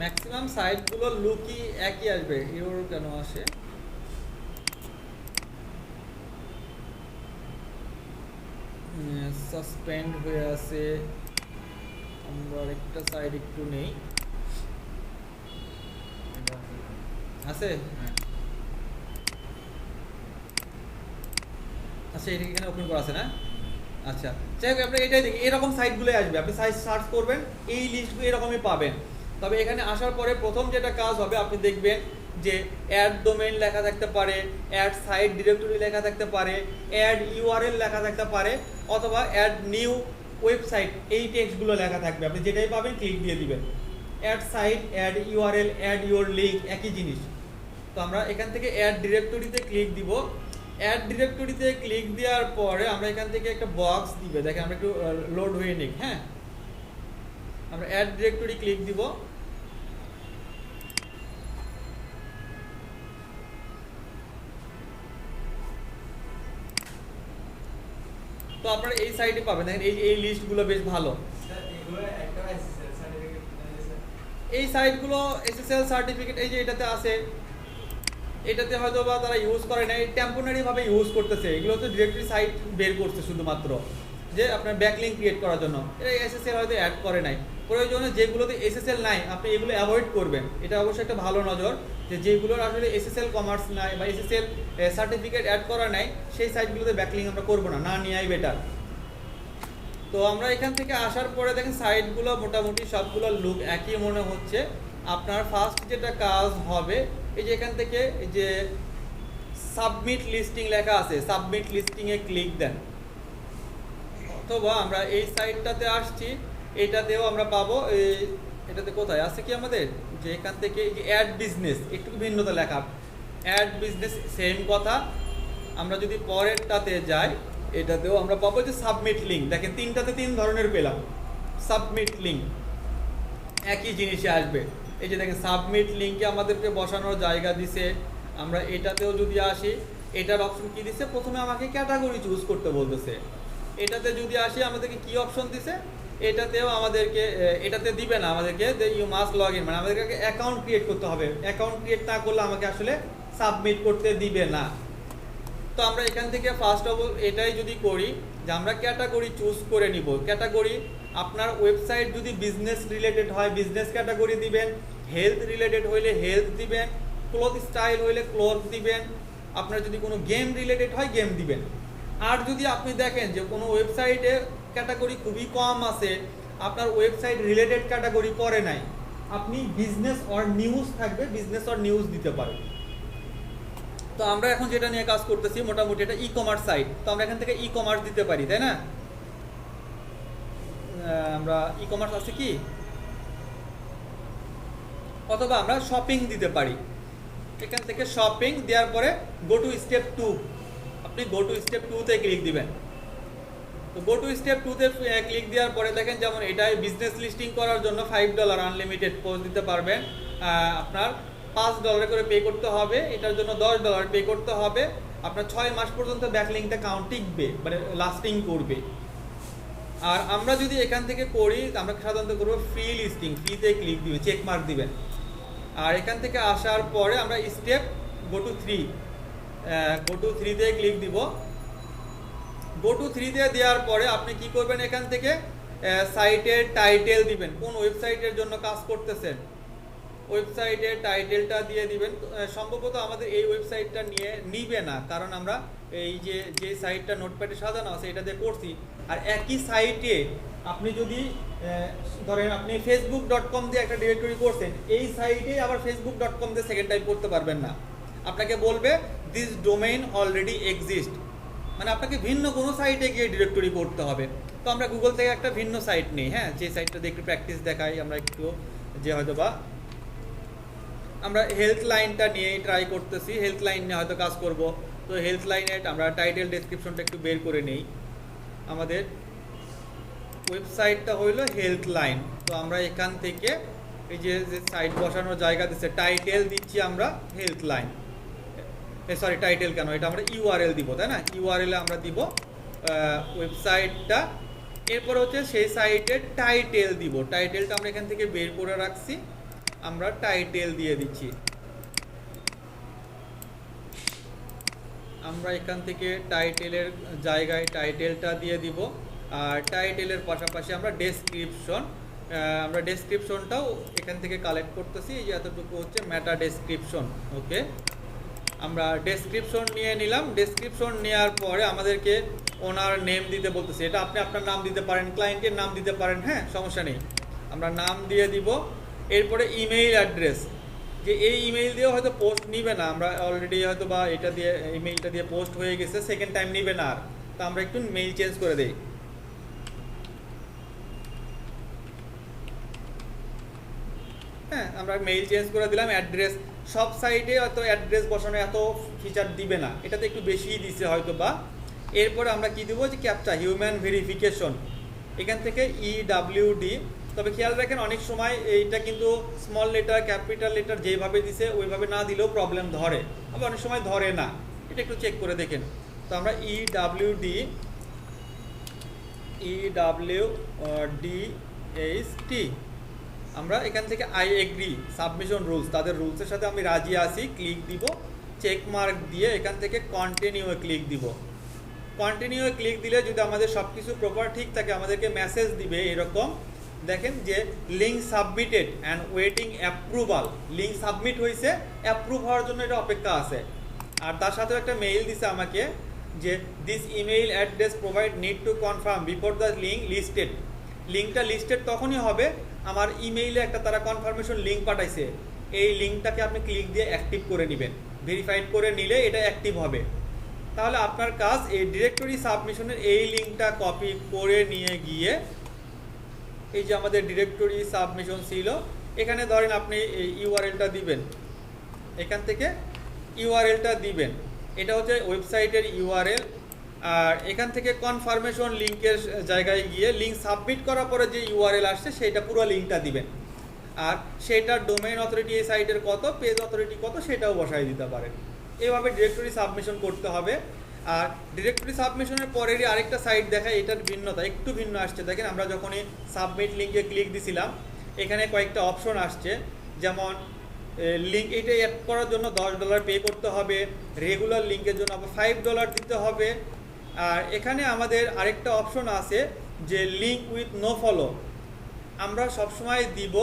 ম্যাক্সিমাম সাইটগুলোর লুকই একই আসবে, এরর কেন আসে? সাসপেন্ড হয়ে আছে, আমরা আরেকটা সাইট একটু নেই, আছে আচ্ছা এটা এখানে ওপেন করা আছে না? আচ্ছা যাই হোক, আপনি এটাই দেখি এরকম সাইটগুলোই আসবে, আপনি সাইট সার্চ করবেন এই লিস্টগুলো এরকমই পাবেন। তবে এখানে আসার পরে প্রথম যেটা কাজ হবে, আপনি দেখবেন যে অ্যাড ডোমেইন লেখা থাকতে পারে, অ্যাড সাইট ডিরেক্টরি লেখা থাকতে পারে, অ্যাড ইউআরএল লেখা থাকতে পারে, অথবা অ্যাড নিউ ওয়েবসাইট, এই টেক্সটগুলো লেখা থাকবে। আপনি যেটাই পাবেন ক্লিক দিয়ে দিবেন। Add site, add URL, add your link একই জিনিস। তো আমরা এখান থেকে অ্যাড ডিরেক্টরিতে ক্লিক দিব। অ্যাড ডিরেক্টরিতে ক্লিক দেওয়ার পরে আমরা এখান থেকে একটা বক্স দিবে, দেখেন আমরা একটু লোড হয়ে নিই, হ্যাঁ আমরা অ্যাড ডিরেক্টরি ক্লিক দিব। তো আপনারা এই সাইটে পাবেন, দেখেন এই লিস্টগুলো বেশ ভালো। এই সাইটগুলো এসএসএল সার্টিফিকেট এই যে এটাতে আছে, এটাতে হয়তো বা তারা ইউজ করে না, টেম্পোরারি ভাবে ইউজ করতেছে। এগুলো তো ডিরেক্টরি সাইট বের করছে শুধুমাত্র যে আপনার ব্যাকলিঙ্ক ক্রিয়েট করার জন্য, এটা এসএসএল হয়তো অ্যাড করে নাই। প্রয়োজনে যেগুলোতে এসএসএল নাই আপনি এগুলো অ্যাভয়েড করবেন, এটা অবশ্যই একটা ভালো নজর, যে যেগুলোর আসলে এসএসএল কমার্স নাই বা এসএসএল সার্টিফিকেট অ্যাড করা নাই সেই সাইটগুলোতে ব্যাকলিঙ্ক আমরা করবো না, না নেওয়াই বেটার। তো আমরা এখান থেকে আসার পরে দেখেন সাইটগুলো মোটামুটি সবগুলো লুক একই মনে হচ্ছে। আপনার ফার্স্ট যেটা কাজ হবে, এই যে এখান থেকে এই যে সাবমিট লিস্টিং লেখা আছে, সাবমিট লিস্টিংয়ে ক্লিক দেন। অথবা আমরা এই সাইটটাতে আসছি, এটাতেও আমরা পাবো, এটাতে কোথায় আছে কি আমাদের, যে এখান থেকে এই যে অ্যাড বিজনেস, একটু ভিন্নতা লেখা, অ্যাড বিজনেস সেম কথা, আমরা যদি পরেরটাতে যাই, এটাতেও আমরা পাবো যে সাবমিট লিঙ্ক। দেখেন তিনটাতে তিন ধরনের পেলাম। সাবমিট লিঙ্ক একই জিনিসে আসবে। এই যে দেখেন সাবমিট লিঙ্কে আমাদেরকে বসানোর জায়গা দিছে। আমরা এটাতেও যদি আসি, এটার অপশন কি দিছে, প্রথমে আমাকে ক্যাটাগরি চুজ করতে বলতেছে। এটাতে যদি আসি আমাদেরকে কি অপশন দিছে, এটাতেও আমাদেরকে এটাতে দিবে না আমাদেরকে যে ইউ মাস্ট লগ ইন, মানে আমাদেরকে অ্যাকাউন্ট ক্রিয়েট করতে হবে। অ্যাকাউন্ট ক্রিয়েট না করলে আমাকে আসলে সাবমিট করতে দিবে না। তো আমরা এখান থেকে ফার্স্ট অফ অল এটাই যদি করি যে আমরা ক্যাটাগরি চুজ করে নিব। ক্যাটাগরি আপনার ওয়েবসাইট যদি বিজনেস রিলেটেড হয় বিজনেস ক্যাটাগরি দিবেন, হেলথ রিলেটেড হইলে হেলথ দিবেন, ক্লথ স্টাইল হইলে ক্লথ দিবেন, আপনার যদি কোনো গেম রিলেটেড হয় গেম দিবেন। আর যদি আপনি দেখেন যে কোনো ওয়েবসাইটে ক্যাটাগরি খুবই কম আছে, আপনার ওয়েবসাইট রিলেটেড ক্যাটাগরি পড়ে নাই, আপনি বিজনেস অর নিউজ থাকবে, বিজনেস অর নিউজ দিতে পারেন। তো আমরা এখন যেটা নিয়ে কাজ করতেছি মোটামুটি এটা ই কমার্স সাইট, তো আমরা এখান থেকে ই কমার্স দিতে পারি, তাই না? আমরা ই কমার্স আছে কি, অথবা আমরা শপিং দিতে পারি। এখান থেকে শপিং দেওয়ার পরে গো টু স্টেপ 2, আপনি গো টু স্টেপ 2-তে ক্লিক দিবেন। তো গো টু স্টেপ 2-তে ক্লিক দেওয়ার পরে দেখেন যেমন এটাই বিজনেস লিস্টিং করার জন্য $5 আনলিমিটেড পোস্ট দিতে পারবেন। আপনার $5 করে পে করতে হবে, এটার জন্য $10 পে করতে হবে। আপনার 6 মাস পর্যন্ত ব্যাকলিংকটা কাউন্ট টিকবে, মানে লাস্টিং করবে। আর আমরা যদি এখান থেকে করি, আমরা সাধারণত করবো ফ্রি লিস্টিং, ফ্রিতে ক্লিক দিবেন, চেক মার্ক দিবেন। আর এখান থেকে আসার পরে আমরা স্টেপ গো টু 3-তে ক্লিক দিব। গো টু 3-তে দেওয়ার পরে আপনি কি করবেন, এখান থেকে সাইটের টাইটেল দিবেন, কোন ওয়েবসাইটের জন্য কাজ করতেছেন ওয়েবসাইটের টাইটেলটা দিয়ে দিবেন। সম্ভবত আমাদের এই ওয়েবসাইটটা নিবে না, কারণ আমরা এই যে সাইটটা নোটপ্যাডে সাজানো আছে এটা দিয়ে করছি। আর একই সাইটে আপনি যদি ধরেন আপনি facebook.com দিয়ে একটা ডিরেক্টরি করছেন, এই সাইটে আবার facebook.com দিয়ে সেকেন্ড টাইপ করতে পারবেন না। আপনাকে বলবে দিস ডোমেইন অলরেডি এক্সিস্ট, মানে আপনাকে ভিন্ন কোনো সাইটে গিয়ে ডিরেক্টরি করতে হবে। তো আমরা গুগল থেকে একটা ভিন্ন সাইট নিই, হ্যাঁ, যে সাইটটা দিয়ে একটু প্র্যাকটিস দেখাই আমরা একটু, যে হয়তো বা আমরা হেলথ লাইনটা নিয়েই ট্রাই করতেছি, হেলথ লাইন নিয়ে হয়তো কাজ করব। তো হেলথ লাইনে আমরা টাইটেল ডেসক্রিপশনটা একটু বের করে নেই। আমাদের ওয়েবসাইটটা হইলো হেলথ লাইন। তো আমরা এখান থেকে এই যে সাইট বসানোর জায়গা দিচ্ছে, টাইটেল দিচ্ছি আমরা হেলথ লাইন, সরি টাইটেল কেন, এটা আমরা ইউআরএল দিব, তাই না? ইউআরএল আমরা দিব ওয়েবসাইটটা, এরপর হচ্ছে সেই সাইটের টাইটেল দিব। টাইটেলটা আমরা এখান থেকে বের করে রাখছি, আমরা টাইটেল দিয়ে দিচ্ছি। আমরা এখান থেকে টাইটেলের জায়গায় টাইটেলটা দিয়ে দিব। আর টাইটেলের পাশাপাশি আমরা ডেসক্রিপশনটাও এখান থেকে কালেক্ট করতেছি। এই যে এতটুকু হচ্ছে মেটা ডেসক্রিপশন। ওকে, আমরা ডেসক্রিপশন নিয়ে নিলাম। ডেসক্রিপশন নেওয়ার পরে আমাদেরকে ওনার নেম দিতে বলতেছি, এটা আপনি আপনার নাম দিতে পারেন, ক্লায়েন্টের নাম দিতে পারেন, হ্যাঁ, সমস্যা নেই। আমরা নাম দিয়ে দিব। এরপরে ইমেইল অ্যাড্রেস, যে এই ইমেইল দিয়েও হয়তো পোস্ট নিবে না, আমরা অলরেডি হয়তো বা এটা দিয়ে ইমেইলটা দিয়ে পোস্ট হয়ে গেছে, সেকেন্ড টাইম নিবে না আর। তো আমরা একটু মেইল চেঞ্জ করে দেই। হ্যাঁ, আমরা মেইল চেঞ্জ করে দিলাম। অ্যাড্রেস, সব সাইটে হয়তো অ্যাড্রেস বসানো এত ফিচার দিবে না, এটাতে একটু বেশিই দিছে হয়তো বা। এরপরে আমরা কি দিব, যে ক্যাপচা, হিউম্যান ভেরিফিকেশন, এখান থেকে EWD। তবে খেয়াল রাখেন অনেক সময় এইটা কিন্তু স্মল লেটার ক্যাপিটাল লেটার যেভাবে দিছে ওইভাবে না দিলেও প্রবলেম ধরে, আবার অনেক সময় ধরে না, এটা একটু চেক করে দেখেন। তো আমরা EWD আমরা এখান থেকে আই এগ্রি সাবমিশন রুলস, তাদের রুলসের সাথে আমি রাজি আছি, ক্লিক দিব। চেক মার্ক দিয়ে এখান থেকে কন্টিনিউ ক্লিক দিব। কন্টিনিউ ক্লিক দিলে যদি আমাদের সব কিছু প্রপার ঠিক থাকে, আমাদেরকে মেসেজ দিবে এরকম, দেখেন যে link submitted and waiting approval. Link submit হয়েছে, অ্যাপ্রুভ হওয়ার জন্য এটা অপেক্ষা আছে। আর তার সাথেও একটা মেইল দিছে আমাকে, যে this email address provide need to confirm before the link listed. লিঙ্কটা লিস্টেড তখনই হবে, আমার ইমেইলে একটা তারা কনফার্মেশন লিঙ্ক পাঠাইছে, এই লিঙ্কটাকে আপনি ক্লিক দিয়ে অ্যাক্টিভ করে নেবেন। ভেরিফাইড করে নিলে এটা অ্যাক্টিভ হবে। তাহলে আপনার কাজ এই ডিরেক্টরি সাবমিশনের এই লিঙ্কটা কপি করে নিয়ে গিয়ে, এই যে আমাদের ডিরেক্টরি সাবমিশন ছিল, এখানে ধরেন আপনি এই ইউআরএলটা দিবেন, এখান থেকে ইউআরএলটা দিবেন। এটা হচ্ছে ওয়েবসাইটের ইউআরএল। আর এখান থেকে কনফার্মেশন লিঙ্কের জায়গায় গিয়ে লিঙ্ক সাবমিট করার পরে যে ইউআরএল আসছে সেটা পুরো লিঙ্কটা দিবেন। আর সেটার ডোমেইন অথরিটি এই সাইটের কত, পেজ অথরিটি কত, সেটাও বসাই দিতে পারেন। এইভাবে ডিরেক্টরি সাবমিশন করতে হবে। আর ডিরেক্টরি সাবমিশনের পরেরই আরেকটা সাইট দেখায়, এটার ভিন্নতা একটু ভিন্ন আসছে। দেখেন আমরা যখনই সাবমিট লিঙ্কে ক্লিক দিছিলাম এখানে কয়েকটা অপশন আসছে, যেমন লিঙ্ক এটা অ্যাড করার জন্য $10 পে করতে হবে, রেগুলার লিঙ্কের জন্য আবার $5 দিতে হবে। আর এখানে আমাদের আরেকটা অপশন আছে যে লিঙ্ক উইথ নো ফলো। আমরা সবসময় দিব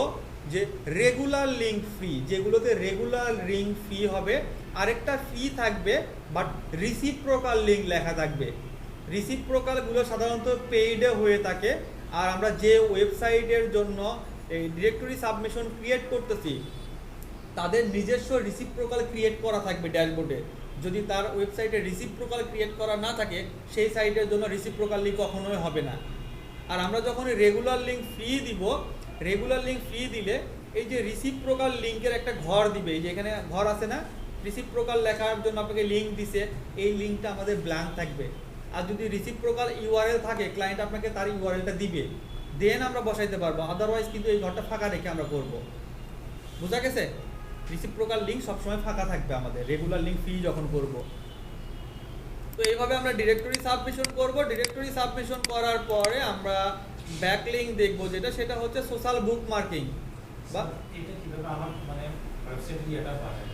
যে রেগুলার লিঙ্ক ফ্রি, যেগুলোতে রেগুলার লিঙ্ক ফ্রি হবে আরেকটা ফি থাকবে, বাট রিসিপ্রোকাল লিঙ্ক লেখা থাকবে। রিসিপ্রোকালগুলো সাধারণত পেইডে হয়ে থাকে। আর আমরা যে ওয়েবসাইটের জন্য এই ডিরেক্টরি সাবমিশন ক্রিয়েট করতেছি তাদের নিজস্ব রিসিপ্রোকাল ক্রিয়েট করা থাকবে ড্যাশবোর্ডে। যদি তার ওয়েবসাইটে রিসিপ্রোকাল ক্রিয়েট করা না থাকে সেই সাইটের জন্য রিসিপ্রোকাল লিঙ্ক কখনোই হবে না। আর আমরা যখন রেগুলার লিঙ্ক ফ্রি দিব, রেগুলার লিঙ্ক ফ্রি দিলে এই যে রিসিপ্রোকাল লিঙ্কের একটা ঘর দিবে, এই যে এখানে ঘর আছে না, রিসিপ্রোকাল লেখার জন্য আপনাকে লিঙ্ক দিছে, এই লিঙ্কটা আমাদের ব্ল্যাঙ্ক থাকবে। আর যদি রিসিপ্রোকাল ইউআরএল থাকে ক্লায়েন্ট আপনাকে তার ইউআরএলটা দিবে, দেন আমরা বসাইতে পারবো। আদারওয়াইজ কিন্তু এই ঘরটা ফাঁকা রেখে আমরা করব। বোঝা গেছে? রিসিপ্রোকাল লিঙ্ক সবসময় ফাঁকা থাকবে আমাদের রেগুলার লিঙ্ক ফ্রি যখন করব। তো এইভাবে আমরা ডিরেক্টরি সাবমিশন করব। ডিরেক্টরি সাবমিশন করার পরে আমরা ব্যাকলিঙ্ক দেখব, যেটা সেটা হচ্ছে সোশ্যাল বুক মার্কিং। বা এটা কিভাবে আমার মানে ওয়েবসাইটে এটা পাঠায়?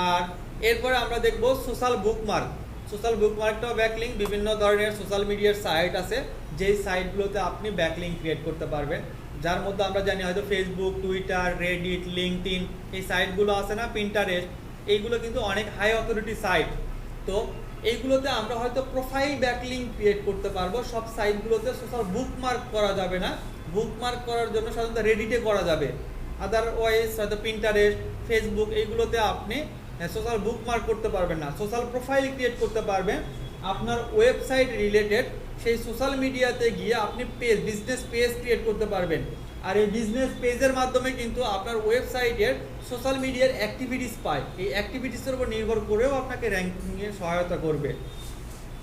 আর এরপরে আমরা দেখব সোশ্যাল বুকমার্ক। সোশ্যাল বুকমার্কটাও ব্যাকলিঙ্ক। বিভিন্ন ধরনের সোশ্যাল মিডিয়ার সাইট আছে যেই সাইটগুলোতে আপনি ব্যাকলিঙ্ক ক্রিয়েট করতে পারবেন, যার মধ্যে আমরা জানি হয়তো ফেসবুক, টুইটার, রেডিট, লিঙ্কডইন, এই সাইটগুলো আছে না, পিন্টারেস্ট, এইগুলো কিন্তু অনেক হাই অথরিটি সাইট। তো এইগুলোতে আমরা হয়তো প্রোফাইল ব্যাকলিঙ্ক ক্রিয়েট করতে পারবো। সব সাইটগুলোতে সোশ্যাল বুকমার্ক করা যাবে না। বুকমার্ক করার জন্য সাধারণত রেডিটে করা যাবে। আদারওয়াইজ হয়তো পিন্টারেস্ট, ফেসবুক, এইগুলোতে আপনি সোশ্যাল বুকমার্ক করতে পারবেন না। সোশ্যাল প্রোফাইল ক্রিয়েট করতে পারবেন আপনার ওয়েবসাইট রিলেটেড। সেই সোশ্যাল মিডিয়াতে গিয়ে আপনি পেজ, বিজনেস পেজ ক্রিয়েট করতে পারবেন। আর এই বিজনেস পেজের মাধ্যমে কিন্তু আপনার ওয়েবসাইটের সোশ্যাল মিডিয়ার অ্যাক্টিভিটিস পায়। এই অ্যাক্টিভিটিসের উপর নির্ভর করেও আপনাকে র্যাঙ্কিংয়ে সহায়তা করবে।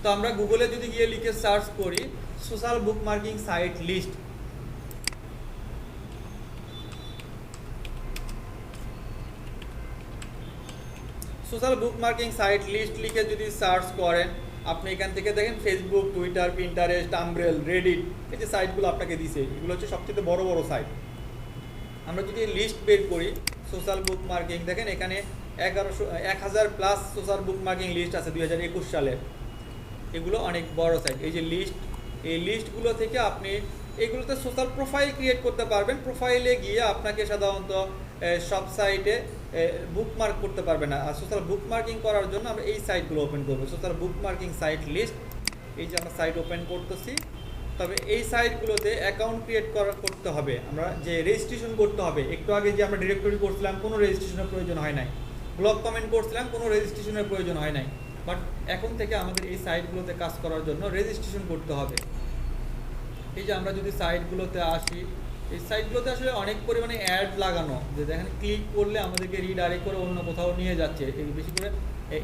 তো আমরা গুগলে যদি গিয়ে লিখে সার্চ করি social bookmarking site list, social bookmarking site list লিখে যদি সার্চ করেন আপনি এখান থেকে দেখেন ফেসবুক, টুইটার, পিন্টারেস্ট, আমব্রেল, রেডিট, এই যে সাইটগুলো আপনাকে দিছে এগুলো হচ্ছে সবচেয়ে বড় বড় সাইট। আমরা যদি লিস্ট বের করি সোশ্যাল বুকমার্কিং, দেখেন এখানে 1000+ সোশ্যাল বুকমার্কিং লিস্ট আছে 2021 সালের। এগুলো অনেক বড় সাইট। এই যে লিস্ট, এই লিস্টগুলো থেকে আপনি এগুলোতে সোশ্যাল প্রোফাইল ক্রিয়েট করতে পারবেন। প্রোফাইলে গিয়ে আপনাকে সাধারণত সব সাইটে বুকমার্ক করতে পারবে না। আর সোশ্যাল বুকমার্কিং করার জন্য আমরা এই সাইটগুলো ওপেন করবো, সোশ্যাল বুকমার্কিং সাইট লিস্ট। এই যে আমরা সাইট ওপেন করতেছি, তবে এই সাইটগুলোতে অ্যাকাউন্ট ক্রিয়েট করতে হবে। আমরা যে রেজিস্ট্রেশন করতে হবে, একটু আগে যে আমরা ডিরেক্টরি করছিলাম কোনো রেজিস্ট্রেশনের প্রয়োজন হয় নাই, ব্লগ কমেন্ট করছিলাম কোনো রেজিস্ট্রেশনের প্রয়োজন হয় নাই, বাট এখন থেকে আমাদের এই সাইটগুলোতে কাজ করার জন্য রেজিস্ট্রেশন করতে হবে। এই যে আমরা যদি সাইটগুলোতে আসি, এই সাইটগুলোতে আসলে অনেক পরিমাণে অ্যাড লাগানো, যে দেখেন ক্লিক করলে আমাদেরকে রিডাইরেক্ট করে অন্য কোথাও নিয়ে যাচ্ছে। এই বেশি করে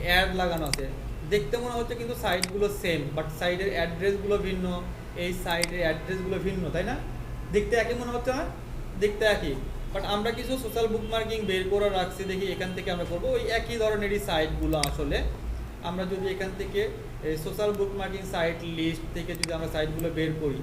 অ্যাড লাগানো আছে, দেখতে মনে হচ্ছে কিন্তু সাইটগুলো সেম, বাট সাইটের অ্যাড্রেসগুলো ভিন্ন, এই সাইটের অ্যাড্রেসগুলো ভিন্ন, তাই না? দেখতে একই মনে হচ্ছে না? দেখতে একই, বাট আমরা কিছু সোশ্যাল বুকমার্কিং বের করে রাখছি, দেখি এখান থেকে আমরা করবো ওই একই ধরনেরই সাইটগুলো। আসলে আমরা যদি এখান থেকে সোশ্যাল বুকমার্কিং সাইট লিস্ট থেকে যদি আমরা সাইটগুলো বের করি,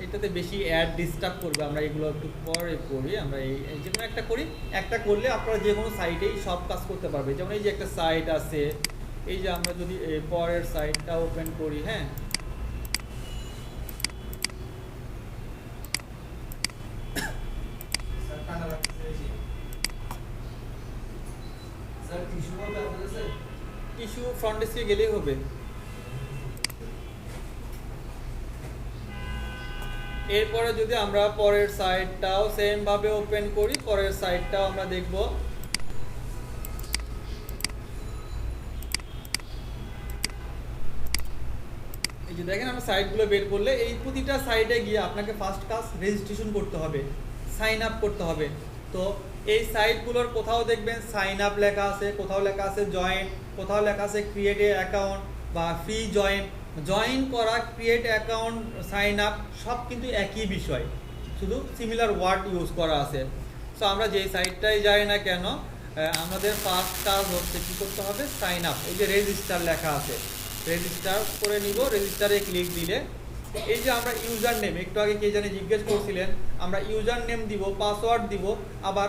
এটাতে বেশি অ্যাড ডিস্টার্ব করবে। আমরা এগুলো একটু পরে করি, আমরা এই যে কোনো একটা করি, একটা করলে আপনারা যে কোনো সাইটেই সব কাজ করতে পারবে। যেমন এই যে একটা সাইট আছে, এই যে আমরা যদি পরের সাইটটা ওপেন করি, হ্যাঁ, টিস্যু ফ্রন্ট ডেস্কে গেলেই হবে। এরপরে যদি আমরা পরের সাইটটাও সেম ভাবে ওপেন করি, পরের সাইটটাও আমরা দেখব। এই যে দেখেন আমরা সাইটগুলো বের করলে এই প্রতিটা সাইটে গিয়ে আপনাকে ফার্স্ট কাজ রেজিস্ট্রেশন করতে হবে, সাইন আপ করতে হবে। তো এই সাইটগুলোর কোথাও দেখবেন সাইন আপ লেখা আছে, কোথাও লেখা আছে জয়েন, কোথাও লেখা আছে ক্রিয়েট এ অ্যাকাউন্ট বা ফ্রি জয়েন। জয়েন করা, ক্রিয়েট অ্যাকাউন্ট, সাইন আপ সব কিন্তু একই বিষয়, শুধু সিমিলার ওয়ার্ড ইউজ করা আছে। সো আমরা যেই সাইটটাই যাই না কেন আমাদের ফার্স্ট কাজ হচ্ছে কী করতে হবে, সাইন আপ। এই যে রেজিস্টার লেখা আছে, রেজিস্টার করে নিব। রেজিস্টারে ক্লিক দিলে এই যে আমরা ইউজার নেম, একটু আগে কে জানি জিজ্ঞেস করছিলেন, আমরা ইউজার নেম দিব, পাসওয়ার্ড দিব, আবার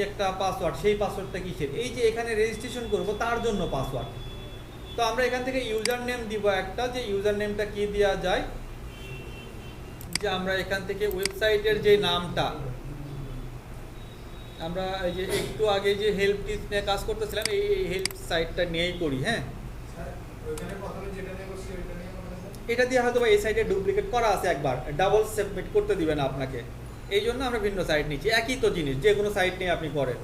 একটা পাসওয়ার্ড, সেই পাসওয়ার্ডটা কিসের, এই যে এখানে রেজিস্ট্রেশন করব তার জন্য পাসওয়ার্ড। তো আমরা এখান থেকে ইউজার নেম দিব একটা, যে ইউজার নেমটা কি দেওয়া যায়, যে আমরা এখান থেকে ওয়েবসাইটের যে নামটা, আমরা এই যে একটু আগে যে হেল্প টিপস নিয়ে কাজ করতেছিলাম, এই হেল্প সাইটটা নিয়েই করি। হ্যাঁ, এটা দিয়ে হয়তো এই সাইটে ডুপ্লিকেট করা আছে, একবার ডাবল সাবমিট করতে দিবে না আপনাকে, এই জন্য আমরা ভিন্ন সাইট নিচ্ছি। একই তো জিনিস, যে কোনো সাইট নিয়ে আপনি করেন।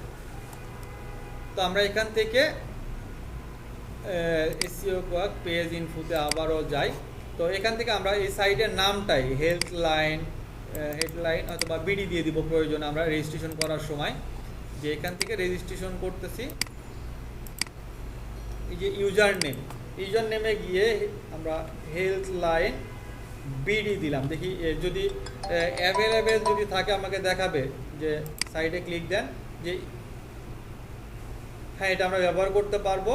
তো আমরা এখান থেকে এসইও কোয়াক পেজ ইনফোতে আবারও যাই। তো এখান থেকে আমরা এই সাইটের নামটাই হেডলাইন অথবা বিডি দিয়ে দিব প্রয়োজন আমরা রেজিস্ট্রেশন করার সময়। যে এখান থেকে রেজিস্ট্রেশন করতেছি, এই যে ইউজার নেমে গিয়ে আমরা হেল্পলাইন বিডি দিলাম। দেখি যদি অ্যাভেলেবেল যদি থাকে আমাকে দেখাবে, যে সাইটে ক্লিক দেন, যে হ্যাঁ এটা আমরা ব্যবহার করতে পারবো।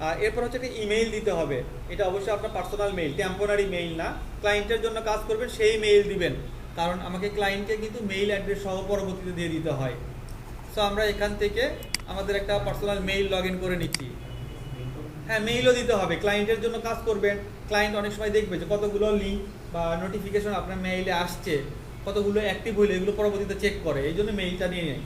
আর এরপর হচ্ছে একটা ইমেইল দিতে হবে, এটা অবশ্যই আপনার পার্সোনাল মেইল, টেম্পোরারি মেইল না। ক্লায়েন্টের জন্য কাজ করবেন সেই মেইল দিবেন, কারণ আমাকে ক্লায়েন্টকে কিন্তু মেইল অ্যাড্রেস সহ পরবর্তীতে দিয়ে দিতে হয়। সো আমরা এখান থেকে আমাদের একটা পার্সোনাল মেইল লগ ইন করে নিচ্ছি। হ্যাঁ, মেইলও দিতে হবে, ক্লায়েন্টের জন্য কাজ করবেন। ক্লায়েন্ট অনেক সময় দেখবে যে কতগুলো লিঙ্ক বা নোটিফিকেশন আপনার মেইলে আসছে, কতগুলো অ্যাক্টিভ হইলে, এগুলো পরবর্তীতে চেক করে, এই জন্য মেইলটা নিয়ে নেয়।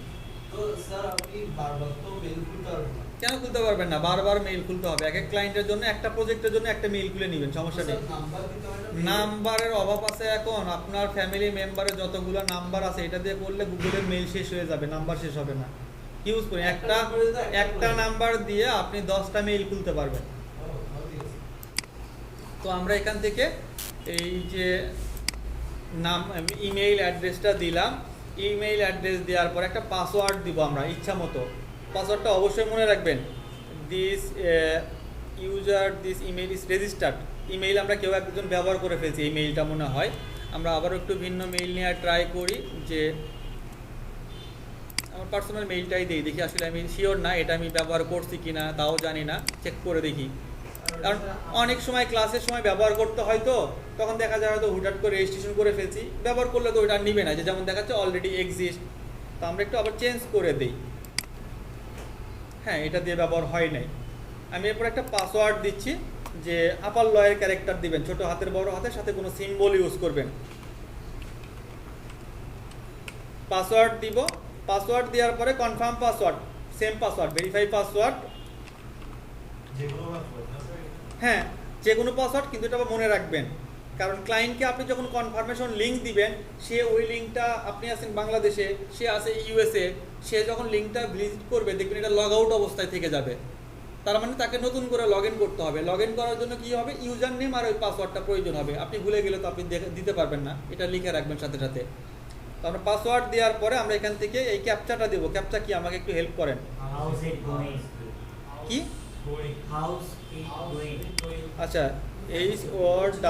তো স্যার আপনি বারবার তো মেইল খুলতে পারবেন না। কেন খুলতে পারবেন না? বারবার মেইল খুলতে হবে। এক এক ক্লায়েন্টের জন্য, একটা প্রজেক্টের জন্য একটা মেইল খুলে নেবেন, সমস্যা নেই। নাম্বার দিতে হয় না? নাম্বারের অভাব আছে এখন, আপনার ফ্যামিলি মেম্বারের যতগুলো নাম্বার আছে এটা দিয়ে করলে গুগলের মেইল শেষ হয়ে যাবে, নাম্বার শেষ হবে না। ইউজ করি একটা নাম্বার দিয়ে আপনি 10টা মেইল খুলতে পারবেন। তো আমরা এখান থেকে এই যে নাম, ইমেইল অ্যাড্রেসটা দিলাম। ইমেইল অ্যাড্রেস দেওয়ার পর একটা পাসওয়ার্ড দিব আমরা ইচ্ছা মতো। পাসওয়ার্ডটা অবশ্যই মনে রাখবেন, this email is registered. Email আমরা কেউ একজন ব্যবহার করে ফেলছি, এই মেইলটা মনে হয়। আমরা আবারও একটু ভিন্ন মেইল নিয়ে ট্রাই করি, যে আমার পার্সোনাল মেইলটাই দিই, দেখি আসলে আমি শিওর না এটা আমি ব্যবহার করছি কি না, তাও জানি না, চেক করে দেখি। কারণ অনেক সময় ক্লাসের সময় ব্যবহার করতে হয়, তো তখন দেখা যায় হয়তো হুটহাট করে রেজিস্ট্রেশন করে ফেলছি, ব্যবহার করলে তো ওইটা নিবে না, যে যেমন দেখাচ্ছে অলরেডি এক্সিস্ট। তো আমরা একটু আবার চেঞ্জ করে দিই। হ্যাঁ, এটা দিয়ে ব্যবহার হয় নাই। আমি এরপর একটা পাসওয়ার্ড দিচ্ছি, যে আপার লয়ের ক্যারেক্টার দিবেন, ছোট হাতের বড় হাতের সাথে কোনো সিম্বল ইউজ করবেন। পাসওয়ার্ড দিব, পাসওয়ার্ড দেওয়ার পরে confirm password, same password, verify password. যেগুলো পাসওয়ার্ড না স্যার? হ্যাঁ, যে কোনো পাসওয়ার্ড, কিন্তু এটা মনে রাখবেন, কারণ ক্লায়েন্টকে আপনি যখন কনফার্মেশন লিঙ্ক দিবেন, সে ওই লিঙ্কটা, আপনি আছেন বাংলাদেশে, সে আছে ইউএসএ, সে যখন লিঙ্কটা ভিজিট করবে দেখবেন এটা লগ আউট অবস্থায় থেকে যাবে। তার মানে তাকে নতুন করে লগ ইন করতে হবে। লগ ইন করার জন্য কী হবে, ইউজার নেম আর ওই পাসওয়ার্ডটা প্রয়োজন হবে। আপনি ভুলে গেলে তো আপনি দিতে পারবেন না, এটা লিখে রাখবেন সাথে সাথে। তো আমরা পাসওয়ার্ড দেওয়ার পরে আমরা এখান থেকে এই ক্যাপচাটা দেবো। ক্যাপচা কি, আমাকে একটু হেল্প করেন। কি? আচ্ছা, HOWSIT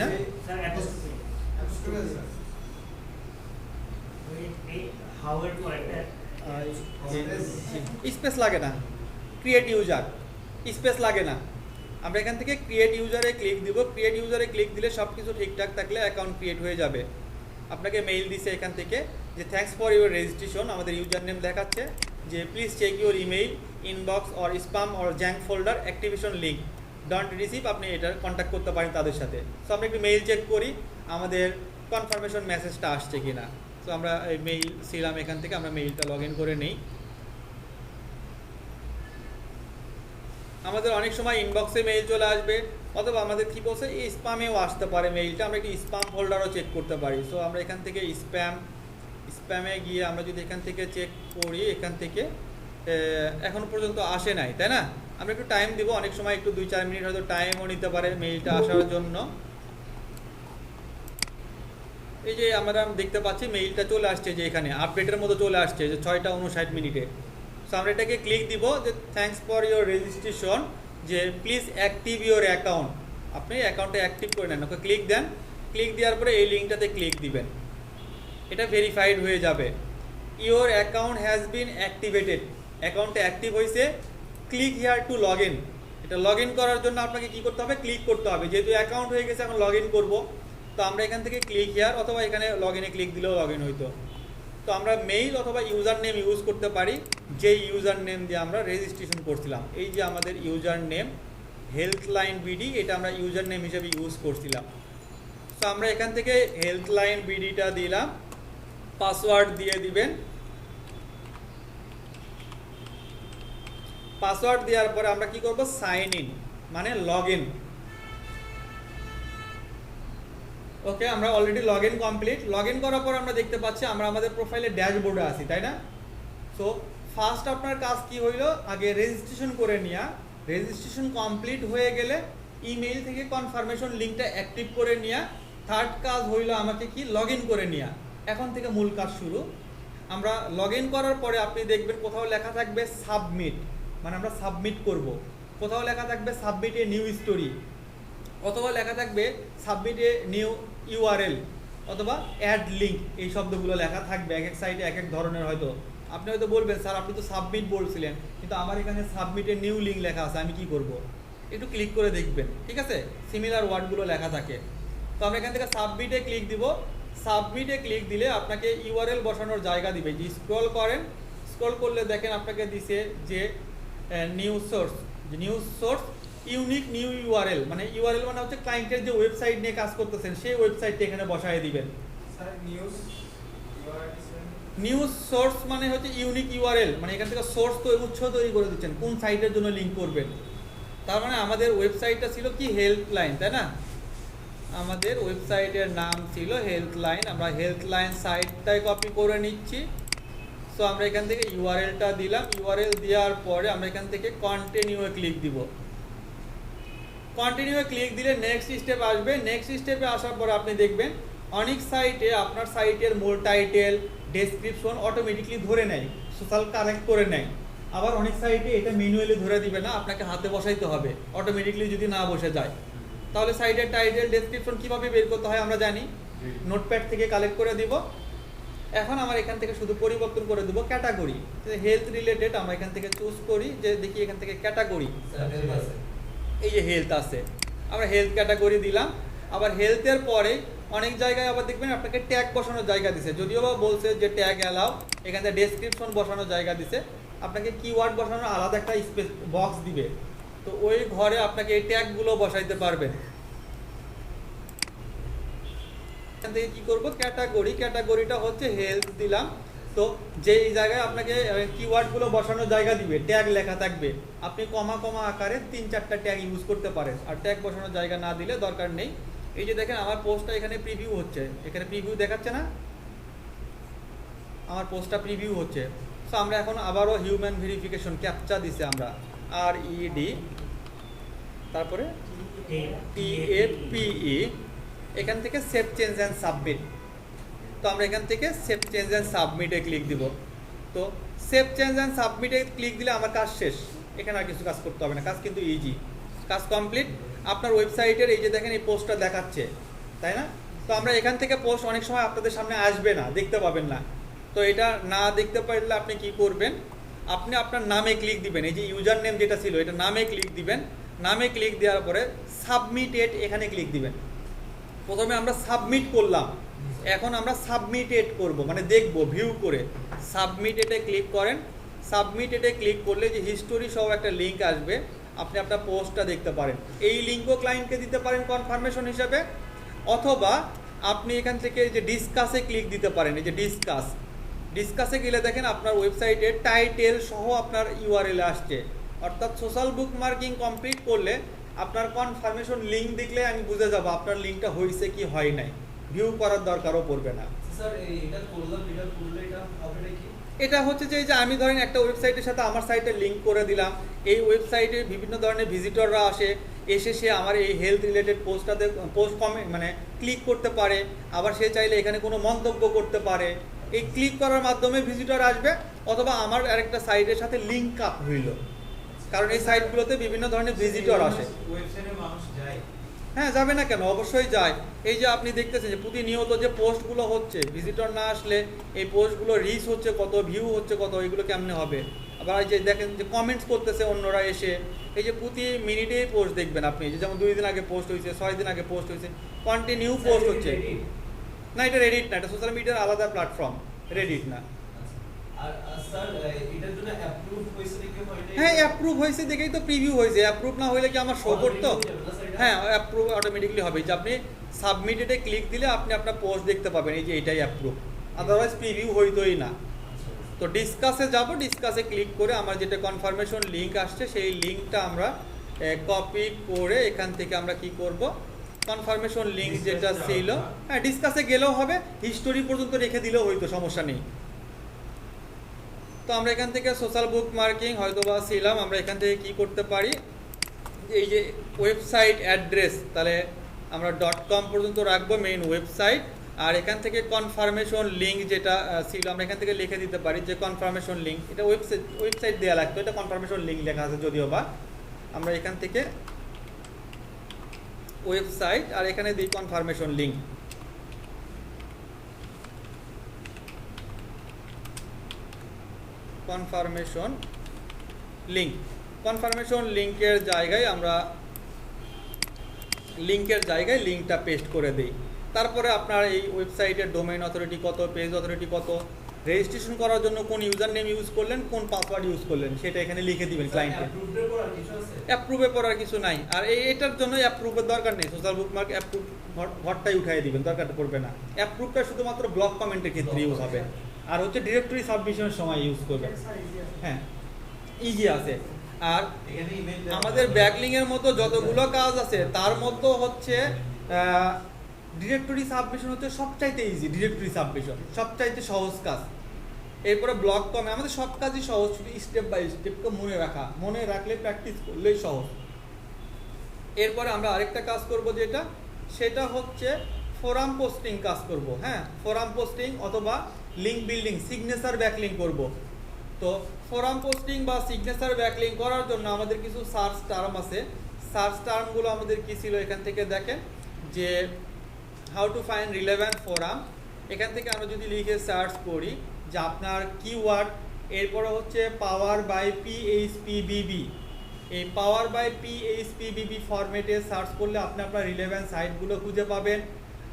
না? স্পেস লাগে না, ক্রিয়েট ইউজার, স্পেস লাগে না। আমরা এখান থেকে ক্রিয়েট ইউজারে ক্লিক দিব। ক্রিয়েট ইউজারে ক্লিক দিলে সব কিছু ঠিকঠাক থাকলে অ্যাকাউন্ট ক্রিয়েট হয়ে যাবে। আপনাকে মেইল দিছে এখান থেকে, যে থ্যাঙ্কস ফর ইউর রেজিস্ট্রেশন। আমাদের ইউজার নেম দেখাচ্ছে যে please check your email inbox or spam or junk folder activation link don't receive. আপনি এটা কন্ট্যাক্ট করতে পারেন তাদের সাথে। সো আমরা একটু মেইল চেক করি আমাদের কনফার্মেশন মেসেজটা আসছে কি না। তো আমরা এই মেইল ছিলাম, এখান থেকে আমরা মেইলটা লগ ইন করে নেই। আমাদের অনেক সময় ইনবক্সে মেইল চলে আসবে, অথবা আমাদের কী বলছে এই স্প্যামেও আসতে পারে মেইলটা। আমরা একটু স্প্যাম ফোল্ডারও চেক করতে পারি। সো আমরা এখান থেকে স্প্যামে গিয়ে আমরা যদি এখান থেকে চেক করি, এখান থেকে এখনও পর্যন্ত আসে নাই, তাই না? আমরা একটু টাইম দিব, অনেক সময় একটু 2-4 মিনিট হয়তো টাইমও নিতে পারে মেইলটা আসার জন্য। এই যে আমরা দেখতে পাচ্ছি মেইলটা চলে আসছে, যে এখানে আপডেটের মতো চলে আসছে যে 6:59 সো আমরা এটাকে ক্লিক দিব যে থ্যাঙ্কস ফর ইওর রেজিস্ট্রেশন, যে প্লিজ অ্যাক্টিভ ইওর অ্যাকাউন্ট, আপনি অ্যাকাউন্টে অ্যাক্টিভ করে নেন, ওকে ক্লিক দেন। ক্লিক দেওয়ার পরে এই লিঙ্কটাতে ক্লিক দিবেন, এটা ভেরিফাইড হয়ে যাবে। Your account has bin activated, অ্যাকাউন্টে অ্যাক্টিভ হয়েছে, click here two log in. এটা লগ ইন করার জন্য আপনাকে কি করতে হবে, ক্লিক করতে হবে। যেহেতু অ্যাকাউন্ট হয়ে গেছে এখন লগ ইন করবো, তো আমরা এখান থেকে ক্লিক হিয়ার অথবা এখানে লগ ইনে ক্লিক দিলেও লগ ইন হইতো। তো আমরা মেইল অথবা ইউজার নেম ইউজ করতে পারি, যে ইউজার নেম দিয়ে আমরা রেজিস্ট্রেশন করছিলাম। এই যে আমাদের ইউজার নেম হেলথলাইন বিডি, এটা আমরা ইউজার নেম হিসেবে ইউজ করছিলাম। তো আমরা এখান থেকে হেলথলাইন বিডিটা দিলাম, পাসওয়ার্ড দিয়ে দিবেন। পাসওয়ার্ড দেওয়ার পরে আমরা কি করব, সাইন ইন মানে লগ ইন। ওকে, আমরা already log in complete. Log in করার পর আমরা দেখতে পাচ্ছি আমরা আমাদের প্রোফাইলে ড্যাশবোর্ডে আছি, তাই না? সো ফার্স্ট আপনার কাজ কি হইলো, আগে রেজিস্ট্রেশন করে নেওয়া। রেজিস্ট্রেশন কমপ্লিট হয়ে গেলে ইমেইল থেকে কনফার্মেশন লিঙ্কটা অ্যাক্টিভ করে নেওয়া। থার্ড কাজ হইলো আমাকে কি, লগ ইন করে নেওয়া। এখন থেকে মূল কাজ শুরু। আমরা লগ ইন করার পরে আপনি দেখবেন কোথাও লেখা থাকবে সাবমিট, মানে আমরা সাবমিট করব। কোথাও লেখা থাকবে সাবমিট এ নিউ স্টোরি, অথবা লেখা থাকবে সাবমিট এ নিউ ইউআরএল, অথবা অ্যাড লিঙ্ক। এই শব্দগুলো লেখা থাকবে, এক এক সাইটে এক এক ধরনের। হয়তো আপনি হয়তো বলবেন স্যার আপনি তো সাবমিট বলছিলেন, কিন্তু আমার এখানে সাবমিট এ নিউ লিঙ্ক লেখা আছে, আমি কি করব? একটু ক্লিক করে দেখবেন, ঠিক আছে? সিমিলার ওয়ার্ডগুলো লেখা থাকে। তো আমরা এখান থেকে সাবমিটে ক্লিক দিব। সাবমিটে ক্লিক দিলে আপনাকে ইউআরএল বসানোর জায়গা দিবে। যে স্ক্রল করেন, স্ক্রল করলে দেখেন আপনাকে দিছে যে নিউ সোর্স, যে new source unique new URL, মানে ইউআরএল মানে হচ্ছে ক্লায়েন্টের যে ওয়েবসাইট নিয়ে কাজ করতেছেন সেই ওয়েবসাইটটা এখানে বসায় দিবেন। স্যার নিউজ সোর্স মানে হচ্ছে ইউনিক ইউআরএল, মানে এখান থেকে সোর্স তো উৎস তৈরি করে দিচ্ছেন কোন সাইটের জন্য লিঙ্ক করবেন। তার মানে আমাদের ওয়েবসাইটটা ছিল কি, হেল্পলাইন, তাই না? আমাদের ওয়েবসাইটের নাম ছিল হেল্পলাইন। আমরা হেল্পলাইন সাইটটাই কপি করে নিচ্ছি। সো আমরা এখান থেকে ইউআরএলটা দিলাম। ইউআরএল দেওয়ার পরে আমরা এখান থেকে কন্টিনিউয়ে ক্লিক দিব। কন্টিনিউয়ে ক্লিক দিলে নেক্সট স্টেপ আসবে। নেক্সট স্টেপে আসার পর আপনি দেখবেন অনেক সাইটে আপনার সাইটের মূল টাইটেল, ডেসক্রিপশন অটোমেটিকলি ধরে নেয়, সোশ্যাল কানেক্ট করে নেয়। আবার অনেক সাইটে এটা ম্যানুয়ালি ধরে দিবে না, আপনাকে হাতে বসাইতে হবে অটোমেটিকলি। যদি না বসে যায় তাহলে সাইটের টাইটেল, ডেসক্রিপশন কীভাবে বের করতে হয় আমরা জানি, নোটপ্যাড থেকে কালেক্ট করে দিব। এখন আমার এখান থেকে শুধু পরিবর্তন করে দেবো ক্যাটাগরি, হেলথ রিলেটেড। আমরা এখান থেকে চুজ করি যে দেখি এখান থেকে ক্যাটাগরি, এই যে হেলথ আছে, আমরা হেলথ ক্যাটাগরি দিলাম। আবার হেলথের পরে অনেক জায়গায় আবার দেখবেন আপনাকে ট্যাগ বসানোর জায়গা দিছে, যদিও বা বলছে যে ট্যাগ অ্যালাউ। এখানে ডেসক্রিপশন বসানোর জায়গা দিছে, আপনাকে কিওয়ার্ড বসানোর আলাদা একটা স্পেস বক্স দিবে। তো ওই ঘরে আপনাকে এই ট্যাগগুলো বসাইতে পারবেন। এখান থেকে কি করব, ক্যাটাগরি, ক্যাটাগরিটা হচ্ছে হেলথ দিলাম। তো যেই জায়গায় আপনাকে কিওয়ার্ডগুলো বসানোর জায়গা দিবে, ট্যাগ লেখা থাকবে, আপনি কমা কমা আকারে 3-4টা ট্যাগ ইউজ করতে পারেন। আর ট্যাগ বসানোর জায়গা না দিলে দরকার নেই। এই যে দেখেন আমার পোস্টটা এখানে প্রিভিউ হচ্ছে, এখানে প্রিভিউ দেখাচ্ছে না, আমার পোস্টটা প্রিভিউ হচ্ছে। সো আমরা এখন আবারও হিউম্যান ভেরিফিকেশন ক্যাপচা দিছে আমরা, RED তারপরে TAPE, এখান থেকে সেভ চেঞ্জ অ্যান্ড সাবমিট। তো আমরা এখান থেকে সেভ চেঞ্জ অ্যান্ড সাবমিটে ক্লিক দিব। তো সেভ চেঞ্জ অ্যান্ড সাবমিটে ক্লিক দিলে আমার কাজ শেষ, এখানে আর কিছু কাজ করতে হবে না, কাজ কিন্তু ইজি, কাজ কমপ্লিট। আপনার ওয়েবসাইটের এই যে দেখেন এই পোস্টটা দেখাচ্ছে, তাই না? তো আমরা এখান থেকে পোস্ট অনেক সময় আপনাদের সামনে আসবে না, দেখতে পাবেন না। তো এটা না দেখতে পারলে আপনি কি করবেন, আপনি আপনার নামে ক্লিক দিবেন। এই যে ইউজার নেম যেটা ছিল এটা নামে ক্লিক দিবেন। নামে ক্লিক দেওয়ার পরে সাবমিটেড এখানে ক্লিক দিবেন। প্রথমে আমরা সাবমিট করলাম, এখন আমরা সাবমিটেড করব, মানে দেখব ভিউ করে। সাবমিটেডে ক্লিক করেন। সাবমিটেডে ক্লিক করলে যে হিস্টোরি সহ একটা লিঙ্ক আসবে, আপনি আপনার পোস্টটা দেখতে পারেন। এই লিঙ্কও ক্লায়েন্টকে দিতে পারেন কনফার্মেশন হিসাবে, অথবা আপনি এখান থেকে যে ডিসকাসে ক্লিক দিতে পারেন। এই যে ডিসকাসে গেলে দেখেন আপনার ওয়েবসাইটের টাইটেল সহ আপনার ইউআরএল আসছে। অর্থাৎ সোশ্যাল বুক মার্কিং কমপ্লিট করলে আপনার কনফার্মেশন লিঙ্ক দেখলে আমি বুঝে যাব আপনার লিঙ্কটা হয়েছে কি হয় নাই, ভিউ করার দরকারও পড়বে না। স্যার এটা করলাম, এটা করলে এটা হবে নাকি? এটা হচ্ছে যে এই যে আমি ধরেন একটা ওয়েবসাইটের সাথে আমার সাইটে লিঙ্ক করে দিলাম, এই ওয়েবসাইটে বিভিন্ন ধরনের ভিজিটররা আসে, এসে সে আমার এই হেলথ রিলেটেড পোস্টটাতে পোস্ট কমেন্ট মানে ক্লিক করতে পারে, আবার সে চাইলে এখানে কোনো মন্তব্য করতে পারে। এই ক্লিক করার মাধ্যমে ভিজিটর আসবে, অথবা আমার আরেকটা সাইটের সাথে লিঙ্ক আপ হইল, কারণ এই সাইটগুলোতে বিভিন্ন ধরনের ভিজিটর আসে। ওয়েবসাইটে মানুষ যায়। হ্যাঁ, যাবে না কেন, অবশ্যই যায়। এই যে আপনি দেখতেছেন যে প্রতিনিয়ত যে পোস্টগুলো হচ্ছে, ভিজিটর না আসলে এই পোস্টগুলো রিচ হচ্ছে কত, ভিউ হচ্ছে কত, এগুলো কেমনে হবে? আবার এই যে দেখেন যে কমেন্টস করতেছে অন্যরা এসে, এই যে প্রতি মিনিটেই পোস্ট দেখবেন আপনি, যে যেমন 2 দিন আগে পোস্ট হয়েছে, 6 দিন আগে পোস্ট হয়েছে, কন্টিনিউ পোস্ট হচ্ছে। না, এটা রেডিট না, এটা সোশ্যাল মিডিয়ার আলাদা প্ল্যাটফর্ম, রেডিট না। আর স্যার এটার জন্য অ্যাপ্রুভ হইছে দেখে হয় হ্যাঁ, অ্যাপ্রুভ হয়েছে দেখেই তো প্রিভিউ হয়েছে। অ্যাপ্রুভ না হলে কি আমার শো করতো? হ্যাঁ, অ্যাপ্রুভ অটোমেটিকলি হবে, যে আপনি সাবমিটেডে ক্লিক দিলে আপনি আপনার পোস্ট দেখতে পাবেন, এই যে এটাই অ্যাপ্রুভ, আদারওয়াইজ প্রিভিউ হইতোই না। তো ডিসকাসে যাব, ডিসকাসে ক্লিক করে আমার যেটা কনফার্মেশন লিঙ্ক আসছে সেই লিঙ্কটা আমরা কপি করে এখান থেকে আমরা কি করব, কনফার্মেশন লিঙ্ক যেটা ছিল, হ্যাঁ ডিসকাসে গেলেও হবে, হিস্টোরি পর্যন্ত রেখে দিলেও হইতো, সমস্যা নেই। তো আমরা এখান থেকে সোশ্যাল বুক মার্কিং হয়তো বা ছিলাম, আমরা এখান থেকে কি করতে পারি, এই যে ওয়েবসাইট অ্যাড্রেস, তাহলে আমরা .com পর্যন্ত রাখবো মেইন ওয়েবসাইট, আর এখান থেকে কনফার্মেশন লিঙ্ক যেটা ছিল আমরা এখান থেকে লিখে দিতে পারি যে কনফার্মেশন লিঙ্ক, এটা ওয়েবসাইট দেওয়া লাগতো, এটা কনফার্মেশন লিঙ্ক লেখা আছে যদিও বা, আমরা এখান থেকে ওয়েবসাইট আর এখানে দিই confirmation link. Confirmation link, confirmation লিঙ্কের জায়গায় আমরা লিঙ্কটা পেস্ট করে দিই। তারপরে আপনার এই ওয়েবসাইটের ডোমেইন অথরিটি কত, পেজ অথরিটি কত, রেজিস্ট্রেশন করার জন্য কোন ইউজার নেম ইউজ করলেন, কোন পাসওয়ার্ড ইউজ করলেন, সেটা এখানে লিখে দিবেন ক্লায়েন্টকে। অ্যাপ্রুভের পর আর কিছু নাই, আর এটার জন্য অ্যাপ্রুভের দরকার নেই, সোশ্যাল বুকমার্ক অ্যাপ্রুভ ঘরটাই উঠাই দিবেন, দরকার পড়বে না। অ্যাপ্রুভটা শুধুমাত্র ব্লক কমেন্টের ক্ষেত্রে ইউজ হবে, আর হচ্ছে ডিরেক্টরি সাবমিশনের সময় ইউজ করবেন। হ্যাঁ, ইজি আছে। আর আমাদের ব্যাকলিংয়ের মতো যতগুলো কাজ আছে তার মধ্যে হচ্ছে ডিরেক্টরি সাবমিশন হচ্ছে সবচাইতে ইজি, ডিরেক্টরি সাবমিশন সবচাইতে সহজ কাজ। এরপরে ব্লক কমে, আমাদের সব কাজই সহজ, শুধু স্টেপ বাই স্টেপকে মনে রাখলে প্র্যাকটিস করলেই সহজ। এরপরে আমরা আরেকটা কাজ করব যেটা, সেটা হচ্ছে ফোরাম পোস্টিং কাজ করব। হ্যাঁ, ফোরাম পোস্টিং অথবা লিঙ্ক বিল্ডিং, সিগনেচার ব্যাকলিং করব। তো ফোরাম পোস্টিং বা সিগনেচার ব্যাকলিং করার জন্য আমাদের কিছু সার্চ টার্ম আছে। সার্চ টার্মগুলো আমাদের কি ছিল, এখান থেকে দেখেন যে how to find relevant forum. এখান থেকে আমরা যদি লিখে সার্চ করি যে আপনার কিওয়ার্ড, এরপরে হচ্ছে পাওয়ার বাই পিএইচপিবিবি, এই পাওয়ার বাই পিএইচপিবিবি ফরম্যাটে সার্চ করলে আপনি আপনার রিলেভেন্ট সাইটগুলো খুঁজে পাবেন।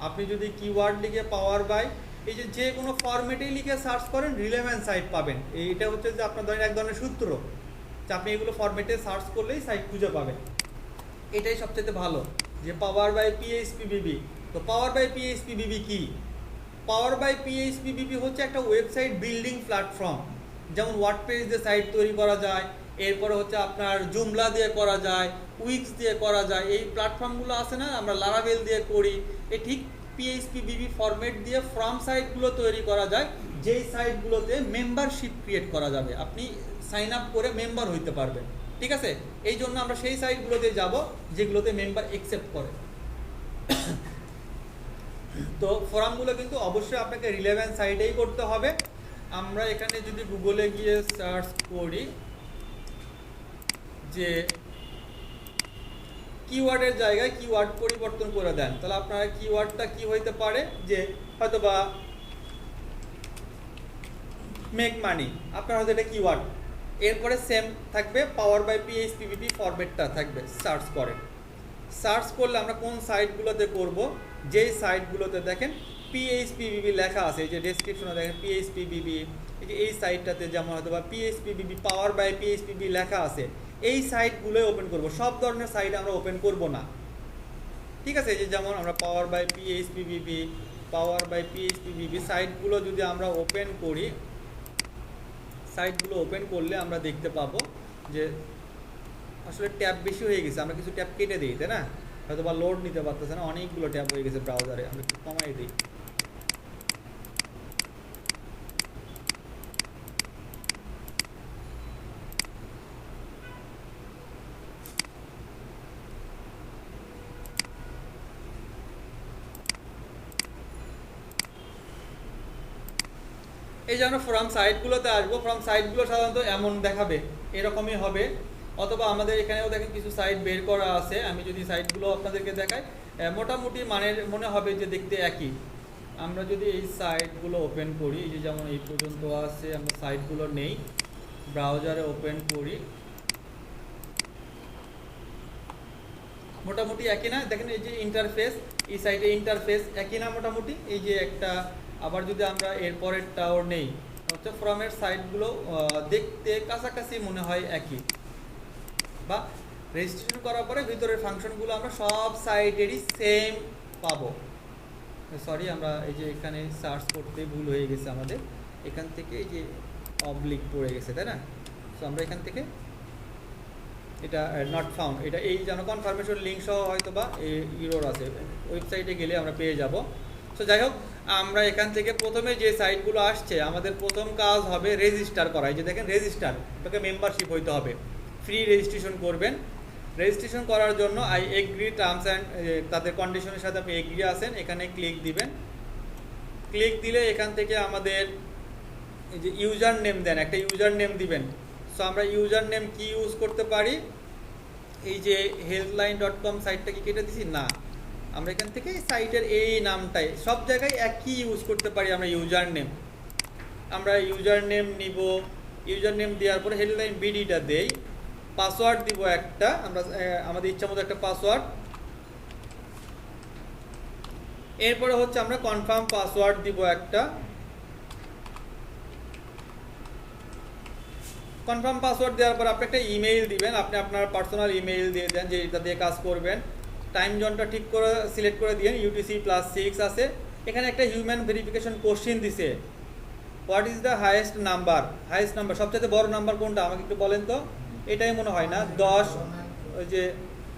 আপনি যদি কিওয়ার্ড লিখে পাওয়ার বাই এই যে কোনো ফরম্যাটেই লিখে সার্চ করেন, রিলেভেন্ট সাইট পাবেন। এইটা হচ্ছে যে আপনার ধরেন এক ধরনের সূত্র, যে আপনি এগুলো ফরম্যাটে সার্চ করলেই সাইট খুঁজে পাবেন। এটাই সবচেয়ে ভালো, যে পাওয়ার বাই পিএইচপিবিবি। তো পাওয়ার বাই পিএইচপিবিবি কি? পাওয়ার বাই পিএইচপিবিবি হচ্ছে একটা ওয়েবসাইট বিল্ডিং প্ল্যাটফর্ম, যেমন ওয়ার্ডপ্রেস দিয়ে সাইট তৈরি করা যায়, এরপরে হচ্ছে আপনার জুমলা দিয়ে করা যায়, উইক্স দিয়ে করা যায়, এই প্ল্যাটফর্মগুলো আছে না, আমরা লারাভেল দিয়ে করি। এই ঠিক পিএইচপিবিবি ফরম্যাট দিয়ে ফর্ম সাইটগুলো তৈরি করা যায়, যেই সাইটগুলোতে মেম্বারশিপ ক্রিয়েট করা যাবে, আপনি সাইন আপ করে মেম্বার হইতে পারবেন। ঠিক আছে, এই জন্য আমরা সেই সাইটগুলোতে যাব যেগুলোতে মেম্বার অ্যাকসেপ্ট করে। তো ফোরামগুলো কিন্তু অবশ্যই আপনাকে রিলেভেন্ট সাইটেই করতে হবে। আমরা এখানে যদি গুগলে গিয়ে সার্চ করি যে কিওয়ার্ডের জায়গায় কিওয়ার্ড পরিবর্তন করে দেন, তাহলে আপনার কিওয়ার্ডটা কি হইতে পারে, যে হয়তোবা মেক মানি, আপনার হয়তো এটা কিওয়ার্ড, এরপরে সেম থাকবে পাওয়ার বাই পিএইচপিবিবি ফরম্যাটটা থাকবে। সার্চ করেন, সার্চ করলে আমরা কোন সাইটগুলোতে করব, যেই সাইটগুলোতে দেখেন পিএইচপিবিবি লেখা আছে, এই যে ডেসক্রিপশনে দেখেন পিএইচপিবিবি, এই যে এই সাইটটাতে যেমন হয়তো বা পিএইচপিবিবি পাওয়ার বাই পিএইচপিবিবি লেখা আছে, এই সাইটগুলোই ওপেন করব, সব ধরনের সাইট আমরা ওপেন করব না। ঠিক আছে, যে যেমন আমরা পাওয়ার বাই পিএইচপিবিবি সাইটগুলো যদি আমরা ওপেন করি, সাইটগুলো ওপেন করলে আমরা দেখতে পাবো যে আসলে ট্যাব বেশি হয়ে গেছে, আমরা কিছু ট্যাব কেটে দিই, তাই না? হয়তো বা লোড নিতে পারতেছে না, অনেকগুলো ট্যাব হয়ে গেছে ব্রাউজারে, আমরা একটু কমাই দিই। এই যে আমরা ফ্রম সাইটগুলোতে আসবো, ফ্রম সাইটগুলো সাধারণত এমন দেখাবে, এরকমই হবে। অথবা আমাদের এখানেও দেখেন কিছু সাইট বের করা আছে, আমি যদি সাইটগুলো আপনাদেরকে দেখাই মোটামুটি মানের মনে হবে যে দেখতে একই। আমরা যদি এই সাইটগুলো ওপেন করি, এই যে যেমন এই পর্যন্ত আছে, আমরা সাইটগুলো নেই, ব্রাউজারে ওপেন করি, মোটামুটি একই না? দেখেন এই যে ইন্টারফেস, এই সাইটে ইন্টারফেস একই না মোটামুটি? এই যে একটা, আবার যদি আমরা এরপরেরটাও নেই, হচ্ছে ফ্রমের সাইটগুলো দেখতে কাছাকাছি মনে হয় একই। বা রেজিস্ট্রেশন করার পরে ভিতরের ফাংশনগুলো আমরা সব সাইটেরই সেম পাবো। সরি, আমরা এই যে এখানে সার্চ করতে ভুল হয়ে গেছে আমাদের, এখান থেকে এই যে অবলিক পড়ে গেছে, তাই না? সো আমরা এখান থেকে এটা নট ফাউন্ড, এটা এই যেন কনফার্মেশন লিঙ্ক সহ হয়তো বা ইউরোর আছে, ওয়েবসাইটে গেলে আমরা পেয়ে যাব। সো যাই হোক, আমরা এখান থেকে প্রথমে যে সাইটগুলো আসছে, আমাদের প্রথম কাজ হবে রেজিস্টার করা। এই যে দেখেন রেজিস্টার, এটাকে মেম্বারশিপ হইতে হবে, ফ্রি রেজিস্ট্রেশন করবেন। রেজিস্ট্রেশন করার জন্য আই এগ্রি টার্মস অ্যান্ড তাদের কন্ডিশনের সাথে আপনি এগ্রি আছেন, এখানে ক্লিক দিবেন। ক্লিক দিলে এখান থেকে আমাদের এই যে ইউজার নেম দেন, একটা ইউজার নেম দিবেন। সো আমরা ইউজার নেম কি ইউজ করতে পারি? এই যে healthline.com সাইটটা কি কেটে দিছি? না, আমরা এখান থেকে সাইটের এই নামটাই, সব জায়গায় একই ইউজ করতে পারি আমরা ইউজার নেম। আমরা ইউজার নেম নিব, ইউজার নেম দেওয়ার পরে হেল্পলাইন বিডিটা দেই, পাসওয়ার্ড দিব একটা, আমরা আমাদের ইচ্ছা মতো একটা পাসওয়ার্ড। এরপরে হচ্ছে আমরা কনফার্ম পাসওয়ার্ড দিব একটা। কনফার্ম পাসওয়ার্ড দেওয়ার পর আপনি একটা ইমেইল দিবেন, আপনি আপনার পার্সোনাল ইমেইল দিয়ে দেন যে এটা দিয়ে কাজ করবেন। টাইম জোনটা ঠিক করে সিলেক্ট করে দিন, UTC+6 আছে। এখানে একটা হিউম্যান ভেরিফিকেশন কোশ্চেন দিছে, what is the highest number, highest number সবচেয়ে বড় নাম্বার কোনটা আমাকে একটু বলেন তো? এটাই মনে হয় না, 10, ওই যে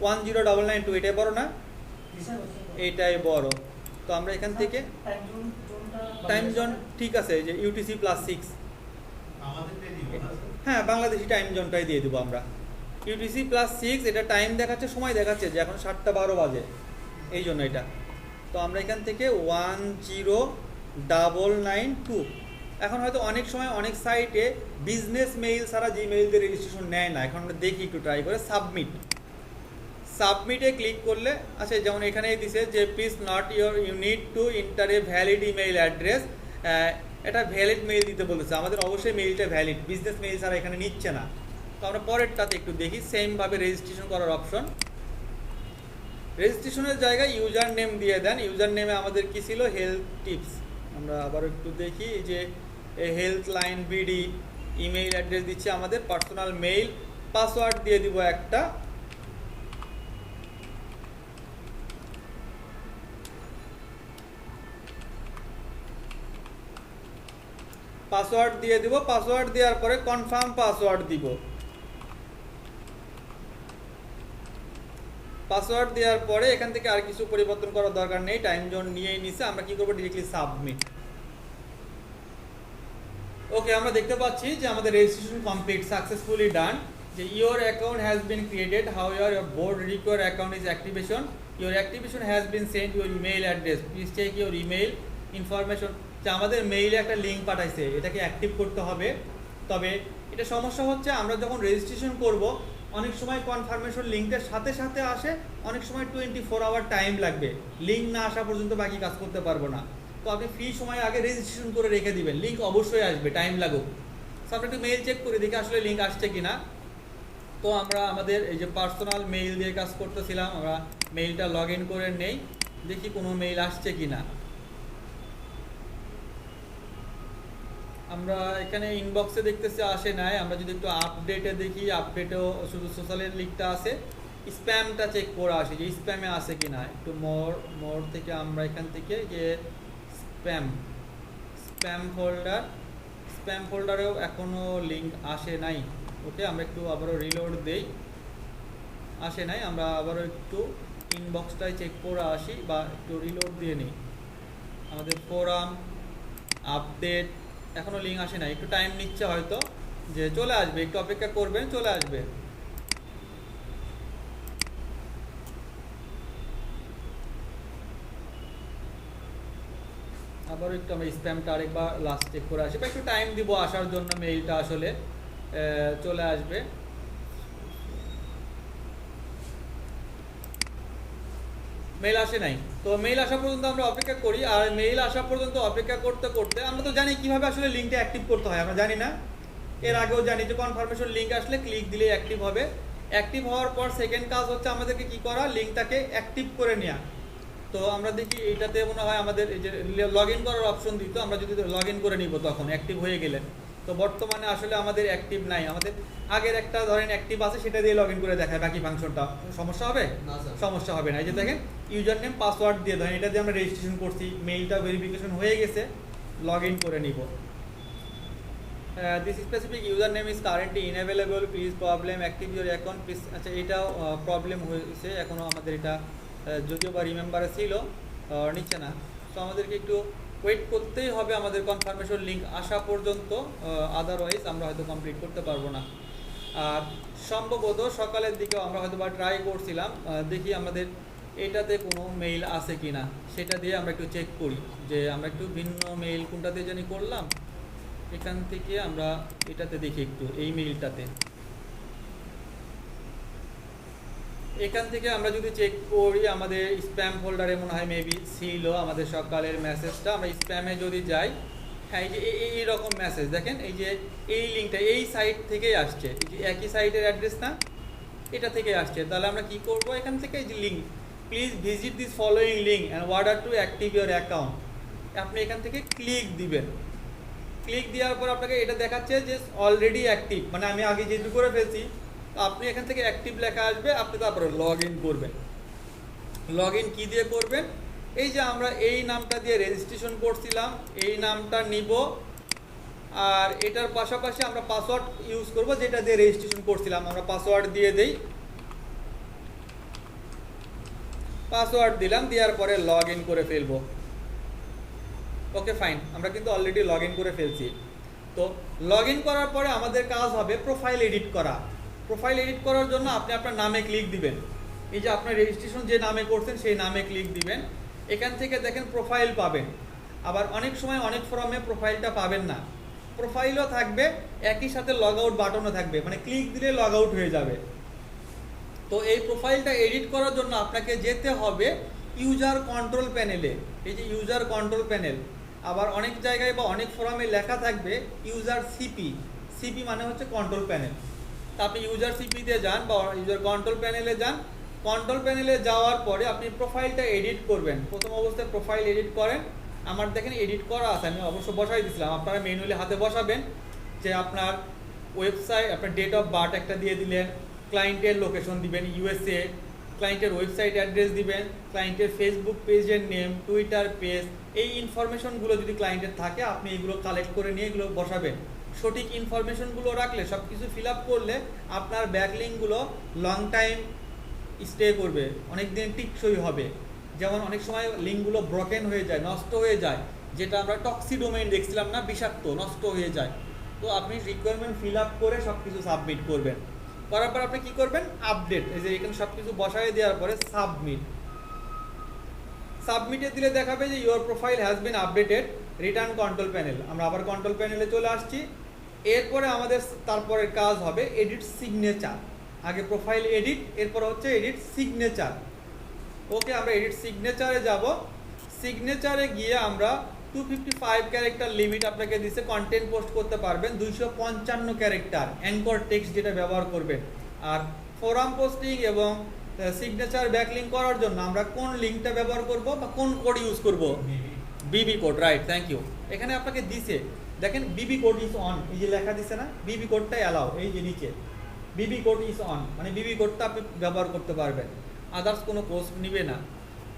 10992, এটাই বড় না? এইটাই বড়। তো আমরা এখান থেকে টাইম জোন ঠিক আছে, যে UTC+6, হ্যাঁ বাংলাদেশি টাইম জোনটাই দিয়ে দেবো আমরা। UTC+6 এটা টাইম দেখাচ্ছে, সময় দেখাচ্ছে যে এখন 7:12 বাজে, এই জন্য এটা। তো আমরা এখান থেকে 10992, এখন হয়তো অনেক সময় অনেক সাইটে বিজনেস মেইল ছাড়া জিমেইল দিয়ে রেজিস্ট্রেশন নেয় না, এখন আমরা দেখি একটু ট্রাই করে। সাবমিটে ক্লিক করলে আচ্ছা, যেমন এখানেই দিছে যে please note you need to enter a valid email address, এটা ভ্যালিড মেইল দিতে বলেছে, আমাদের অবশ্যই মেইলটা ভ্যালিড, বিজনেস মেইল ছাড়া এখানে নিচ্ছে না। তো আমরা পরেরটাতে একটু দেখি, সেমভাবে রেজিস্ট্রেশন করার অপশন। রেজিস্ট্রেশনের জায়গায় ইউজার নেম দিয়ে দেন, ইউজার নেমে আমাদের কি ছিল? Health tips. আমরা আবার একটু দেখি, যে হেল্থলাইন বিডি, ইমেইল অ্যাড্রেস দিচ্ছে আমাদের, পার্সোনাল মেইল, পাসওয়ার্ড দিয়ে দিব একটা। পাসওয়ার্ড দিয়ে দিব, পাসওয়ার্ড দেওয়ার পরে কনফার্ম পাসওয়ার্ড দিব। পাসওয়ার্ড দেওয়ার পরে এখান থেকে আর কিছু পরিবর্তন করার দরকার নেই, টাইম জোন নিয়েই নিছে। আমরা কি করব? Directly submit. ওকে, আমরা দেখতে পাচ্ছি যে আমাদের রেজিস্ট্রেশন কমপ্লিট, সাকসেসফুলি ডান। যে your account has been created, however your board require account is activation, your activation has been sent your email address, please check your email information. যে আমাদের মেইলে একটা লিঙ্ক পাঠাইছে, এটাকে অ্যাক্টিভ করতে হবে। তবে এটা সমস্যা হচ্ছে, আমরা যখন রেজিস্ট্রেশন করব অনেক সময় কনফার্মেশন লিঙ্কের সাথে সাথে আসে, অনেক সময় 24 আওয়ার টাইম লাগবে, লিঙ্ক না আসা পর্যন্ত বাকি কাজ করতে পারবো না। তো আপনি ফ্রি সময় আগে রেজিস্ট্রেশন করে রেখে দিবেন, লিঙ্ক অবশ্যই আসবে, টাইম লাগুক। সো আমরা একটু মেইল চেক করে দেখি আসলে লিঙ্ক আসছে কিনা। তো আমরা আমাদের এই যে পার্সোনাল মেইল দিয়ে কাজ করতেছিলাম, আমরা মেইলটা লগ ইন করে নেই, দেখি কোনো মেইল আসছে কিনা। আমরা এখানে ইনবক্সে দেখতেছি আসে নাই, আমরা যদি একটু আপডেটে দেখি, আপডেটেও শুধু সোশ্যালের লিঙ্কটা আছে, স্প্যামটা চেক করে আসি যে স্প্যামে আছে কিনা। একটু মোর থেকে আমরা এখান থেকে যে স্প্যাম ফোল্ডারেও এখনও লিঙ্ক আসে নাই। ওকে, আমরা একটু আবারও রিলোড দেই, আসে নাই। আমরা আবারও একটু ইনবক্সটাই চেক করে আসি, বা একটু রিলোড দিয়ে নিই। আমাদের ফোরাম আপডেট এখনও লিঙ্ক আসে নাই, একটু টাইম নিচ্ছে হয়তো, যে চলে আসবে, একটু অপেক্ষা করবেন, চলে আসবে। আবারও একটু আমরা স্প্যামটা আরেকবার লাস্ট চেক করে আসি, বা একটু টাইম দিব আসার জন্য। মেইলটা আসলে চলে আসবে। মেইল আসে নাই, তো মেইল আসা পর্যন্ত আমরা অপেক্ষা করি। আর মেইল আসা পর্যন্ত অপেক্ষা করতে করতে আমরা তো জানি কিভাবে আসলে লিঙ্কটা অ্যাক্টিভ করতে হয়, আমরা জানি না? এর আগেও জানি যে কনফার্মেশন লিঙ্ক আসলে ক্লিক দিলেই অ্যাক্টিভ হবে। অ্যাক্টিভ হওয়ার পর সেকেন্ড কাজ হচ্ছে আমাদেরকে কি করা, লিঙ্কটাকে অ্যাক্টিভ করে নেওয়া। তো আমরা দেখি এইটাতে মনে হয় আমাদের এই যে লগ ইন করার অপশন দিত, আমরা যদি লগ ইন করে নিব তখন অ্যাক্টিভ হয়ে গেলে। তো বর্তমানে আসলে আমাদের অ্যাক্টিভ নাই, আমাদের আগের একটা ধরেন অ্যাক্টিভ আছে, সেটা দিয়ে লগ ইন করে দেখায় বাকি ফাংশনটা। সমস্যা হবে? সমস্যা হবে না। এই যে দেখেন ইউজার নেম পাসওয়ার্ড দিয়ে ধরেন এটা দিয়ে আমরা রেজিস্ট্রেশন করছি, মেইলটা ভেরিফিকেশন হয়ে গেছে, লগ ইন করে নিব। This specific user name is currently unavailable, please problem active your account please. আচ্ছা, এটাও প্রবলেম হয়েছে এখনও আমাদের, এটা যদিও বা রিমেম্বারে ছিল, নিচ্ছে না। তো আমাদেরকে একটু ওয়েট করতেই হবে আমাদের কনফার্মেশন লিঙ্ক আসা পর্যন্ত, আদারওয়াইজ আমরা হয়তো কমপ্লিট করতে পারবো না। আর সম্ভবত সকালের দিকেও আমরা হয়তো বা ট্রাই করছিলাম, দেখি আমাদের এটাতে কোনো মেইল আছে কি না, সেটা দিয়ে আমরা একটু চেক করি যে আমরা একটু ভিন্ন মেইল কোনটাতে জানি করলাম। এখান থেকে আমরা এটাতে দেখি একটু, এই মেইলটাতে, এখান থেকে আমরা যদি চেক করি আমাদের স্প্যাম ফোল্ডারে মনে হয় মেবি ছিল আমাদের সকালের মেসেজটা। আমরা স্প্যামে যদি যাই, হ্যাঁ এই যে এইরকম মেসেজ দেখেন, এই যে এই লিঙ্কটা এই সাইট থেকেই আসছে, এই যে একই সাইটের অ্যাড্রেস না, এটা থেকে আসছে। তাহলে আমরা কি করব, এখান থেকে এই যে link, please visit this following link and order to active your account, আপনি এখান থেকে ক্লিক দিবেন। ক্লিক দেওয়ার পর আপনাকে এটা দেখাচ্ছে যে অলরেডি অ্যাক্টিভ, মানে আমি আগে যেহেতু করে ফেলছি, আপনি এখান থেকে অ্যাক্টিভ লেখা আসবে, আপনি তারপরে লগ ইন করবেন। লগ ইন কী দিয়ে করবেন, এই যে আমরা এই নামটা দিয়ে রেজিস্ট্রেশন করছিলাম, এই নামটা নিব, আর এটার পাশাপাশি আমরা পাসওয়ার্ড ইউজ করব যেটা দিয়ে রেজিস্ট্রেশন করছিলাম। আমরা পাসওয়ার্ড দিয়ে দেই, পাসওয়ার্ড দিলাম, দেওয়ার পরে লগ ইন করে ফেলবো। ওকে ফাইন, আমরা কিন্তু অলরেডি লগ ইন করে ফেলছি। তো লগ ইন করার পরে আমাদের কাজ হবে প্রোফাইল এডিট করা। প্রোফাইল এডিট করার জন্য আপনি আপনার নামে ক্লিক দিবেন, এই যে আপনার রেজিস্ট্রেশন যে নামে করছেন সেই নামে ক্লিক দিবেন। এখান থেকে দেখেন প্রোফাইল পাবেন, আবার অনেক সময় অনেক ফর্মে প্রোফাইলটা পাবেন না, প্রোফাইলও থাকবে, একই সাথে লগ আউট বাটনও থাকবে, মানে ক্লিক দিলে লগ আউট হয়ে যাবে। তো এই প্রোফাইলটা এডিট করার জন্য আপনাকে যেতে হবে ইউজার কন্ট্রোল প্যানেলে, এই যে ইউজার কন্ট্রোল প্যানেল। আবার অনেক জায়গায় বা অনেক ফোরামে লেখা থাকবে ইউজার সিপি, সিপি মানে হচ্ছে কন্ট্রোল প্যানেল। তা আপনি ইউজার সিপিতে যান বা ইউজার কন্ট্রোল প্যানেলে যান। কন্ট্রোল প্যানেলে যাওয়ার পরে আপনি প্রোফাইলটা এডিট করবেন। প্রথম অবস্থায় প্রোফাইল এডিট করেন, আমার দেখেন এডিট করা আছে, আমি অবশ্য বসাই দিয়েছিলাম, আপনারা ম্যানুয়ালি হাতে বসাবেন। যে আপনার ওয়েবসাইট, আপনার ডেট অফ বার্থ একটা দিয়ে দিলেন, ক্লায়েন্টের লোকেশন দিবেন ইউএসএ, ক্লায়েন্টের ওয়েবসাইট অ্যাড্রেস দিবেন, ক্লায়েন্টের ফেসবুক পেজের নেম, টুইটার পেজ, এই ইনফরমেশনগুলো যদি ক্লায়েন্টের থাকে আপনি এগুলো কালেক্ট করে নিয়ে এগুলো বসাবেন। সঠিক ইনফরমেশনগুলো রাখলে, সব কিছু ফিল আপ করলে আপনার ব্যাকলিংকগুলো লং টাইম স্টে করবে, অনেক দিন টিকসই হবে। যেমন অনেক সময় লিঙ্কগুলো ব্রকেন হয়ে যায়, নষ্ট হয়ে যায়, যেটা আমরা টক্সি ডোমেইন দেখছিলাম না, বিষাক্ত, নষ্ট হয়ে যায়। তো আপনি রিকোয়ারমেন্ট ফিল আপ করে সব কিছু সাবমিট করবেন। করার পর আপনি কি করবেন, আপডেট, এই যে এখানে সব কিছু বসায় দেওয়ার পরে সাবমিট, সাবমিটে দিলে দেখাবে যে your profile has been updated, return control panel. আমরা আবার কন্ট্রোল প্যানেলে চলে আসছি। এরপরে আমাদের তারপরের কাজ হবে এডিট সিগনেচার। আগে প্রোফাইল এডিট, এরপর হচ্ছে এডিট সিগনেচার। ওকে, আমরা এডিট সিগনেচারে যাব। সিগনেচারে গিয়ে আমরা 255 ক্যারেক্টার লিমিট আপনাকে দিছে, কন্টেন্ট পোস্ট করতে পারবেন 255 ক্যারেক্টার, অ্যাঙ্কর টেক্সট যেটা ব্যবহার করবেন। আর ফোরাম পোস্টিং এবং সিগনেচার ব্যাকলিঙ্ক করার জন্য আমরা কোন লিঙ্কটা ব্যবহার করব বা কোন কোড ইউজ করব, বিবি কোড, রাইট, থ্যাংক ইউ। এখানে আপনাকে দিছে, দেখেন বিবি কোড ইজ অন, এই যে লেখা দিছে না, বিবি কোডটাই অ্যালাউ, এই যে নিচে বিবি কোড ইজ অন, মানে বিবি কোডটা আপনি ব্যবহার করতে পারবেন, আদার্স কোনো পোস্ট নিবে না।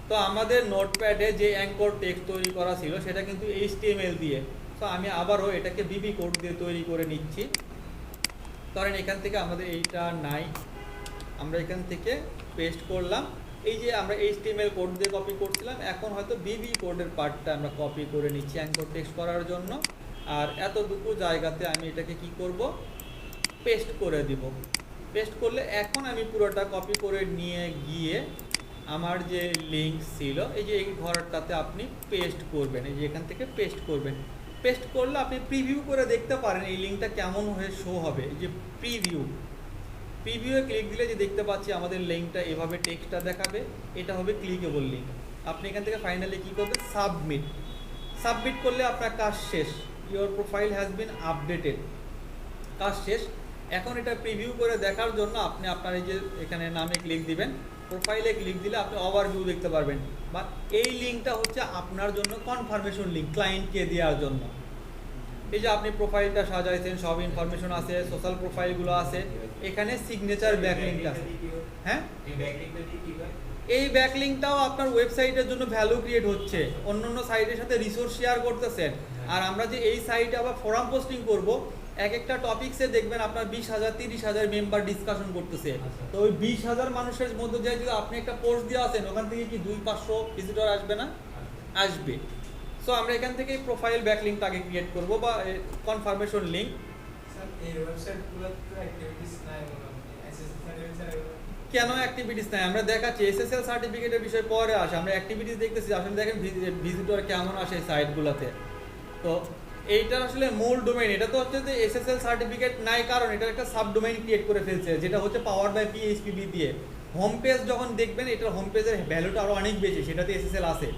তো আমাদের নোটপ্যাডে যে অ্যাঙ্কর টেক্সট তৈরি করা ছিল সেটা কিন্তু HTML দিয়ে, তো আমি আবারও এটাকে বিবি কোড দিয়ে তৈরি করে নিচ্ছি। কারণ এখান থেকে আমাদের এইটা নাই, আমরা এখান থেকে পেস্ট করলাম। এই যে আমরা HTML কোড দিয়ে কপি করছিলাম, এখন হয়তো বিবি কোডের পার্টটা আমরা কপি করে নিচ্ছি অ্যাঙ্কর টেক্সট করার জন্য। আর এতটুকু জায়গাতে আমি এটাকে কি করব, পেস্ট করে দিব। পেস্ট করলে এখন আমি পুরোটা কপি করে নিয়ে গিয়ে আমার যে লিঙ্ক ছিল এই যে এই ঘরটাতে আপনি পেস্ট করবেন, এই যে এখান থেকে পেস্ট করবেন। পেস্ট করলে আপনি প্রিভিউ করে দেখতে পারেন এই লিঙ্কটা কেমন হয়ে শো হবে। এই যে প্রিভিউয়ে ক্লিক দিলে যে দেখতে পাচ্ছি আমাদের লিঙ্কটা এভাবে টেক্সটটা দেখাবে, এটা হবে ক্লিকেবল লিঙ্ক। আপনি এখান থেকে ফাইনালি কী করবেন, সাবমিট করলে আপনার কাজ শেষ, your profile has been updated, কাজ শেষ। এখন এটা প্রিভিউ করে দেখার জন্য আপনি আপনার এই যে এখানে নামে ক্লিক দিবেন, প্রোফাইলে ক্লিক দিলে আপনি ওভারভিউ দেখতে পারবেন। বা এই লিঙ্কটা হচ্ছে আপনার জন্য কনফার্মেশন লিঙ্ক, ক্লায়েন্টকে দেওয়ার জন্য। এই যে আপনি প্রোফাইলটা সাজাইছেন, সব ইনফরমেশন আছে, সোশ্যাল প্রোফাইলগুলো আছে, এখানে সিগনেচার ব্যাকলিঙ্ক আছে। হ্যাঁ, এই ব্যাকলিঙ্কটাও আপনার ওয়েবসাইটের জন্য ভ্যালু ক্রিয়েট হচ্ছে, অন্য অন্য সাইটের সাথে রিসোর্স শেয়ার করতেছেন। আর আমরা যে এই সাইটে আবার ফোরাম পোস্টিং করব, এক একটা টপিকসে দেখবেন আপনার 20,000 30,000 মেম্বার ডিসকাশন করতেছে। তো ওই 20,000 মানুষের মধ্যে যে যদি আপনি একটা পোস্ট দিয়ে আসেন, ওখান থেকে কি 200-500 ভিজিটর আসবে না? আসবে। সো আমরা এখান থেকে প্রোফাইল ব্যাকলিঙ্কটা আগে ক্রিয়েট করব বা কনফার্মেশন লিঙ্ক। কেন অ্যাক্টিভিটিস নাই? আমরা দেখাচ্ছি এসএসএল সার্টিফিকেটের বিষয় পরে আসে, আমরা অ্যাক্টিভিটিস দেখতেছি। আসলে দেখেন ভিজিটর কেমন আসে এই সাইটগুলোতে। তো এইটার আসলে মূল ডোমেইন এটা তো হচ্ছে যে এসএসএল সার্টিফিকেট নাই, কারণ এটার একটা সাব ডোমেইন ক্রিয়েট করে ফেলছে, যেটা হচ্ছে পাওয়ার বাই পিএইচপি দিয়ে। হোম পেজ যখন দেখবেন এটার হোম পেজের ভ্যালুটা আরও অনেক বেশি, সেটাতে এসএসএল আছে,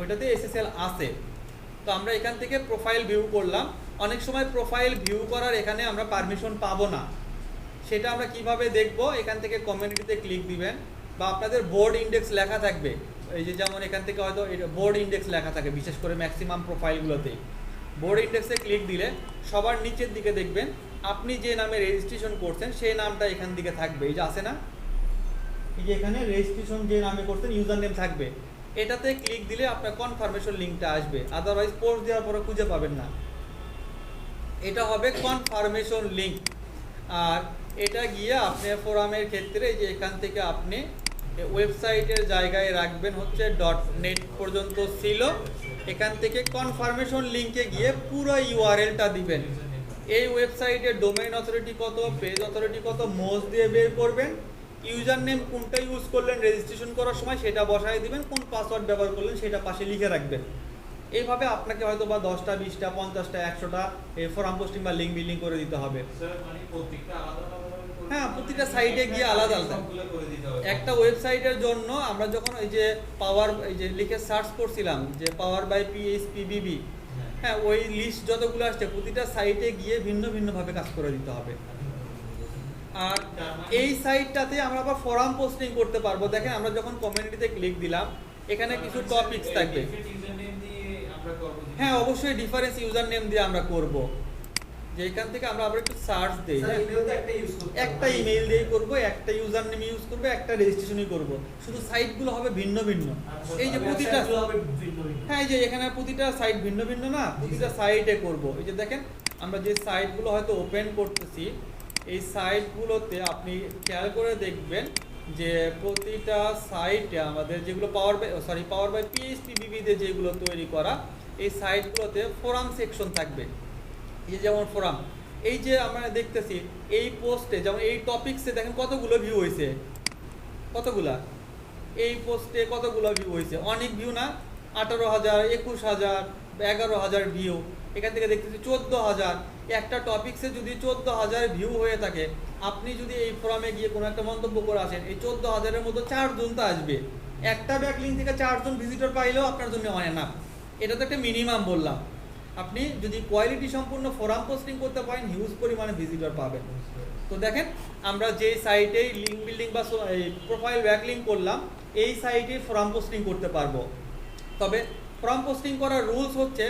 ওইটাতে এসএসএল আছে। তো আমরা এখান থেকে প্রোফাইল ভিউ করলাম। অনেক সময় প্রোফাইল ভিউ করার এখানে আমরা পারমিশন পাবো না, সেটা আমরা কিভাবে দেখব? এখান থেকে কমিউনিটিতে ক্লিক দিবেন, বা আপনাদের বোর্ড ইন্ডেক্স লেখা থাকবে। এই যে যেমন এখান থেকে হয়তো বোর্ড ইন্ডেক্স লেখা থাকে, বিশেষ করে ম্যাক্সিমাম প্রোফাইলগুলোতে বোর্ড ইন্ডেক্সে ক্লিক দিলে সবার নিচের দিকে দেখবেন আপনি যে নামে রেজিস্ট্রেশন করছেন সেই নামটা এখান দিকে থাকবে। এই যে আছে না, এই যে এখানে রেজিস্ট্রেশন যে নামে করছেন ইউজার নেম থাকবে, এটাতে ক্লিক দিলে আপনার কনফার্মেশন লিঙ্কটা আসবে, আদারওয়াইজ পোস্ট দেওয়ার পরে খুঁজে পাবেন না। এটা হবে কনফার্মেশন লিঙ্ক। আর এটা গিয়ে আপনি ফোরামের ক্ষেত্রে যে এখান থেকে আপনি ওয়েবসাইটের জায়গায় রাখবেন হচ্ছে .net পর্যন্ত ছিল, এখান থেকে কনফার্মেশন লিঙ্কে গিয়ে পুরো ইউআরএলটা দিবেন। এই ওয়েবসাইটের ডোমেইন অথরিটি কত, পেজ অথরিটি কত, মোজ দিয়ে বের করবেন, ইউজার নেম কোনটা ইউজ করলেন রেজিস্ট্রেশন করার সময় সেটা বসায় দিবেন, কোন পাসওয়ার্ড ব্যবহার করলেন সেটা পাশে লিখে রাখবেন। এইভাবে আপনাকে হয়তো বা 10টা 20টা 50টা 100টা ফোরাম পোস্টিং বা লিঙ্ক বিল্ডিং করে দিতে হবে। হ্যাঁ, প্রতিটা সাইটে গিয়ে আলাদা আলাদা একটা ওয়েবসাইটের জন্য। আমরা যখন এই যে এই যে লিখে সার্চ করছিলাম যে পাওয়ার বাই পিএইচপিবিবি, হ্যাঁ, ওই লিস্ট যতগুলো আসছে প্রতিটা সাইটে গিয়ে ভিন্ন ভিন্নভাবে কাজ করে দিতে হবে। আর এই সাইটটাতে আমরা আবার ফোরাম পোস্টিং করতে পারবো। দেখেন আমরা যখন কমিউনিটিতে ক্লিক দিলাম, এখানে কিছু টপিকস থাকবে। হ্যাঁ, অবশ্যই ডিফারেন্স ইউজার নেম দিয়ে আমরা করব। যে এখান থেকে আমরা আবার একটু সার্চ দেই, একটা ইমেল দিয়েই করব, একটা ইউজার নেম ইউজ করব, একটা রেজিস্ট্রেশনই করব, শুধু সাইটগুলো হবে ভিন্ন ভিন্ন। এই যে প্রতিটা, হ্যাঁ, এই যে এখানে প্রতিটা সাইট ভিন্ন ভিন্ন না, প্রতিটা সাইটে করব। এই যে দেখেন আমরা যে সাইটগুলো হয়তো ওপেন করতেছি, এই সাইটগুলোতে আপনি খেয়াল করে দেখবেন যে প্রতিটা সাইটে আমাদের যেগুলো পাওয়ার বাই পিএইচপিবিবি দিয়ে যেগুলো তৈরি করা, এই সাইটগুলোতে ফোরাম সেকশন থাকবে। এই যেমন ফোরাম, এই যে আমরা দেখতেছি এই পোস্টে যেমন এই টপিকসে দেখেন কতগুলো ভিউ হয়েছে, কতগুলা এই পোস্টে কতগুলো ভিউ হয়েছে, অনেক ভিউ না, 18,000 21,000 11,000 ভিউ। এখান থেকে দেখতেছি 14,000। একটা টপিকসে যদি 14,000 ভিউ হয়ে থাকে, আপনি যদি এই ফোরামে গিয়ে কোনো একটা মন্তব্য করে আসেন, এই 14,000-এর মধ্যে 4 জন তো আসবে। একটা ব্যাকলিঙ্ক থেকে 4 জন ভিজিটর পাইলেও আপনার জন্য অনেক না, এটা তো একটা মিনিমাম বললাম। আপনি যদি কোয়ালিটি সম্পূর্ণ ফোরাম পোস্টিং করতে পারেন, হিউজ পরিমাণে ভিজিটর পাবেন। তো দেখেন আমরা যে সাইটে লিঙ্ক বিল্ডিং বা প্রোফাইল ব্যাকলিঙ্ক করলাম, এই সাইটে ফোরাম পোস্টিং করতে পারবো। তবে ফোরাম পোস্টিং করার রুলস হচ্ছে,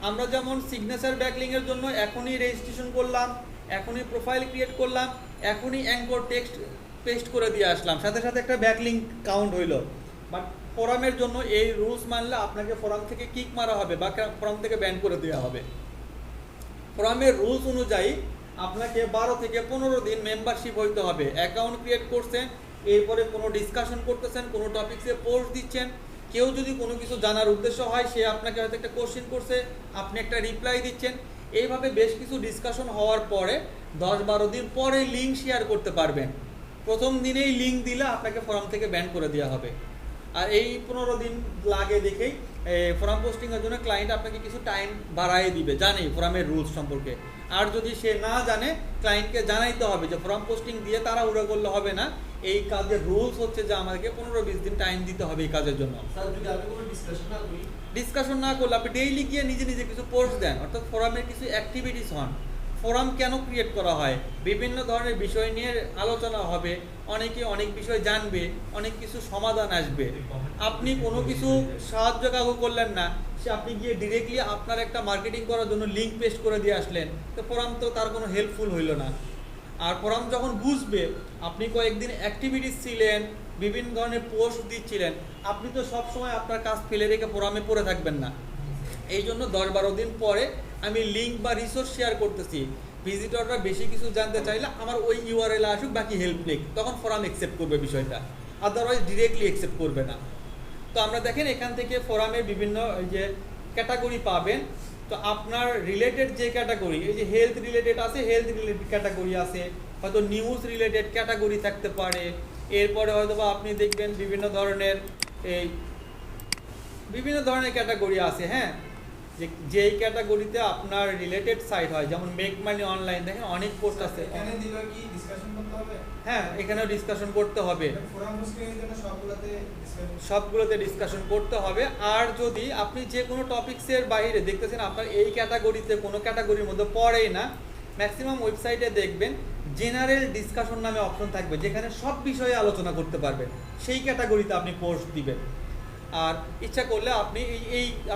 আমরা যেমন সিগনেচার ব্যাকলিংয়ের জন্য এখনই রেজিস্ট্রেশন করলাম, এখনই প্রোফাইল ক্রিয়েট করলাম, এখনই অ্যাঙ্কর টেক্সট পেস্ট করে দিয়ে আসলাম, সাথে সাথে একটা ব্যাকলিংক কাউন্ট হইলো। বাট ফোরামের জন্য এই রুলস মানলে আপনাকে ফোরাম থেকে কিক মারা হবে বা ফোরাম থেকে ব্যান করে দেওয়া হবে। ফোরামের রুলস অনুযায়ী আপনাকে 12 থেকে 15 দিন মেম্বারশিপ হইতে হবে। অ্যাকাউন্ট ক্রিয়েট করছেন, এরপরে কোনো ডিসকাশন করতেছেন, কোনো টপিকসে পোস্ট দিচ্ছেন, কেউ যদি কোনো কিছু জানার উদ্দেশ্য হয়, সে আপনাকে হয়তো একটা কোশ্চেন করছে, আপনি একটা রিপ্লাই দিচ্ছেন, এইভাবে বেশ কিছু ডিসকাশন হওয়ার পরে 10-12 দিন পরে লিঙ্ক শেয়ার করতে পারবেন। প্রথম দিনেই লিঙ্ক দিলে আপনাকে ফোরাম থেকে ব্যান করে দেওয়া হবে। আর এই 15 দিন লাগে দেখেই ফোরাম পোস্টিংয়ের জন্য ক্লায়েন্ট আপনাকে কিছু টাইম বাড়ায় দিবে, জানে ফোরামের রুলস সম্পর্কে। আর যদি সে না জানে, ক্লায়েন্টকে জানাইতে হবে যে ফোরাম পোস্টিং দিয়ে তাড়াহুড়ো করলে হবে না, এই কাজের রুলস হচ্ছে যে আমাদেরকে 15-20 দিন টাইম দিতে হবে এই কাজের জন্য। স্যার যদি আমি কোনো ডিসকাশন না করলে আপনি ডেইলি গিয়ে নিজে নিজে কিছু পোস্ট দেন, অর্থাৎ ফোরামের কিছু অ্যাক্টিভিটিস হন। ফোরাম কেন ক্রিয়েট করা হয়? বিভিন্ন ধরনের বিষয় নিয়ে আলোচনা হবে, অনেকে অনেক বিষয় জানবে, অনেক কিছু সমাধান আসবে। আপনি কোনো কিছু সাহায্য কাউকে করলেন না, সে আপনি গিয়ে ডিরেক্টলি আপনার একটা মার্কেটিং করার জন্য লিঙ্ক পেস্ট করে দিয়ে আসলেন, তো ফোরাম তো তার কোনো হেল্পফুল হইল না। আর ফোরাম যখন বুঝবে আপনি কয়েকদিন অ্যাক্টিভিটিস ছিলেন, বিভিন্ন ধরনের পোস্ট দিচ্ছিলেন, আপনি তো সব সময় আপনার কাজ ফেলে রেখে ফোরামে পড়ে থাকবেন না। এই জন্য 10-12 দিন পরে আমি লিঙ্ক বা রিসোর্স শেয়ার করতেছি। ভিজিটররা বেশি কিছু জানতে চাইলে আমার ওই ইউআরএল আসুক, বাকি হেল্প নেই, তখন ফোরাম অ্যাকসেপ্ট করবে বিষয়টা, আদারওয়াইজ ডিরেক্টলি অ্যাকসেপ্ট করবে না। তো আমরা দেখেন এখান থেকে ফোরামের বিভিন্ন এই যে ক্যাটাগরি পাবেন। তো আপনার রিলেটেড যে ক্যাটাগরি, এই যে হেলথ রিলেটেড আছে, হেলথ রিলেটেড ক্যাটাগরি আছে, হয়তো নিউজ রিলেটেড ক্যাটাগরি থাকতে পারে। এরপরে হয়তো বা আপনি দেখবেন বিভিন্ন ধরনের ক্যাটাগরি আছে, হ্যাঁ, যেই ক্যাটাগরিতে আপনার রিলেটেড সাইট হয়, যেমন মেক মানি অনলাইন, দেখেন অনেক পোস্ট আছে। এখানে দিলে কি ডিসকাশন করতে হবে? হ্যাঁ, এখানেও ডিসকাশন করতে হবে, ফোরাম পোস্টিং এর জন্য সবগুলোতে ডিসকাশন করতে হবে। আর যদি আপনি যে কোনো টপিকসের বাইরে দেখতেছেন আপনার এই ক্যাটাগরিতে কোনো ক্যাটাগরির মধ্যে পড়েই না, ম্যাক্সিমাম ওয়েবসাইটে দেখবেন জেনারেল ডিসকাশন নামে অপশন থাকবে, যেখানে সব বিষয়ে আলোচনা করতে পারবেন, সেই ক্যাটাগরিতে আপনি পোস্ট দিবেন। আর ইচ্ছা করলে আপনি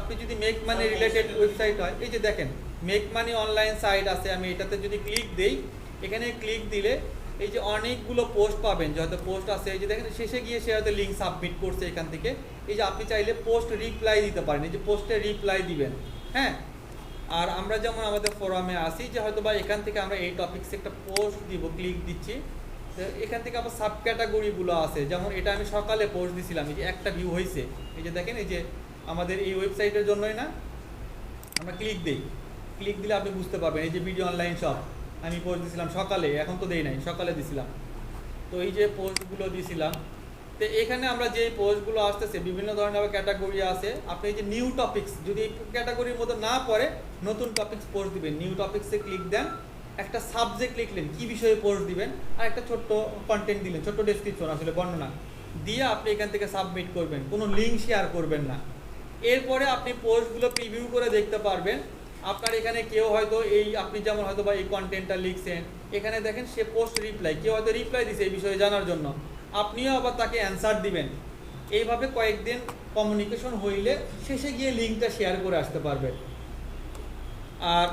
আপনি যদি মেক মানি রিলেটেড ওয়েবসাইট হয়, এই যে দেখেন মেক মানি অনলাইন সাইট আছে, আমি এটাতে যদি ক্লিক দেই, এখানে ক্লিক দিলে এই যে অনেকগুলো পোস্ট পাবেন, যত পোস্ট আছে, এই যে দেখেন শেষে গিয়ে সে হয়তো লিঙ্ক সাবমিট করছে এখান থেকে। এই যে আপনি চাইলে পোস্ট রিপ্লাই দিতে পারেন, এই যে পোস্টে রিপ্লাই দিবেন, হ্যাঁ। আর আমরা যেমন আমাদের ফোরামে আসি যে হয়তো বা এখান থেকে আমরা এই টপিকসে একটা পোস্ট দিব, ক্লিক দিচ্ছি, তো এখান থেকে আবার সাব ক্যাটাগরিগুলো আছে, যেমন এটা আমি সকালে পোস্ট দিছিলাম, এই যে একটা ভিউ হয়েছে, এই যে দেখেন, এই যে আমাদের এই ওয়েবসাইটের জন্যই না, আমরা ক্লিক দিই, ক্লিক দিলে আপনি বুঝতে পারবেন। এই যে ভিডিও অনলাইন শপ আমি পোস্ট দিছিলাম সকালে, এখন তো দেই নাই, সকালে দিছিলাম। তো এই যে পোস্টগুলো দিছিলাম, তো এখানে আমরা যে পোস্টগুলো আসতেছে বিভিন্ন ধরনের ক্যাটাগরি আছে। আপনি এই যে নিউ টপিকস, যদি এই ক্যাটাগরির মধ্যে না পড়ে নতুন টপিকস পোস্ট দিবেন, নিউ টপিকসে ক্লিক দেন, একটা সাবজেক্ট লিখলেন কি বিষয়ে পোস্ট দিবেন, আর একটা ছোট্ট কন্টেন্ট দিলেন, ছোট্ট ডেসক্রিপশন আসলে বর্ণনা দিয়ে আপনি এখান থেকে সাবমিট করবেন, কোনো লিঙ্ক শেয়ার করবেন না। এরপরে আপনি পোস্টগুলো প্রিভিউ করে দেখতে পারবেন। আপনার এখানে কেউ হয়তো আপনি যেমন হয়তো বা এই কন্টেন্টটা লিখছেন, এখানে দেখেন সে পোস্ট রিপ্লাই, কেউ হয়তো রিপ্লাই দিছে এই বিষয়ে জানার জন্য, আপনিও আবার তাকে অ্যান্সার দিবেন। এইভাবে কয়েকদিন কমিউনিকেশন হইলে শেষে গিয়ে লিঙ্কটা শেয়ার করে আসতে পারবেন। আর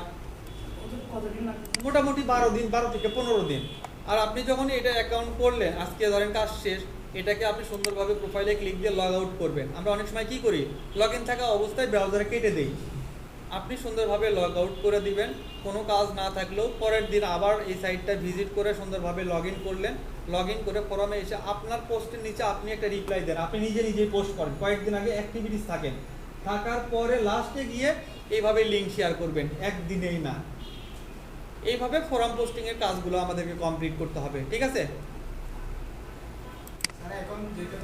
মোটামুটি 12 থেকে 15 দিন। আর আপনি যখন এটা অ্যাকাউন্ট করলেন, আজকে ধরেন কাজ শেষ, এটাকে আপনি সুন্দরভাবে প্রোফাইলে ক্লিক দিয়ে লগ আউট করবেন। আমরা অনেক সময় কি করি, লগ ইন থাকা অবস্থায় ব্রাউজারে কেটে দেই। আপনি সুন্দরভাবে লগ আউট করে দিবেন, কোনো কাজ না থাকলেও পরের দিন আবার এই সাইটটা ভিজিট করে সুন্দরভাবে লগ ইন করলেন। লগ ইন করে ফোরামে এসে আপনার পোস্টের নিচে আপনি একটা রিপ্লাই দেন, আপনি নিজেই পোস্ট করেন, কয়েকদিন আগে অ্যাক্টিভিটিস থাকার পরে লাস্টে গিয়ে এইভাবে লিঙ্ক শেয়ার করবেন, একদিনেই না। এইভাবে ফোরাম পোস্টিংয়ের কাজগুলো আমাদেরকে কমপ্লিট করতে হবে, ঠিক আছে? এখন যেটা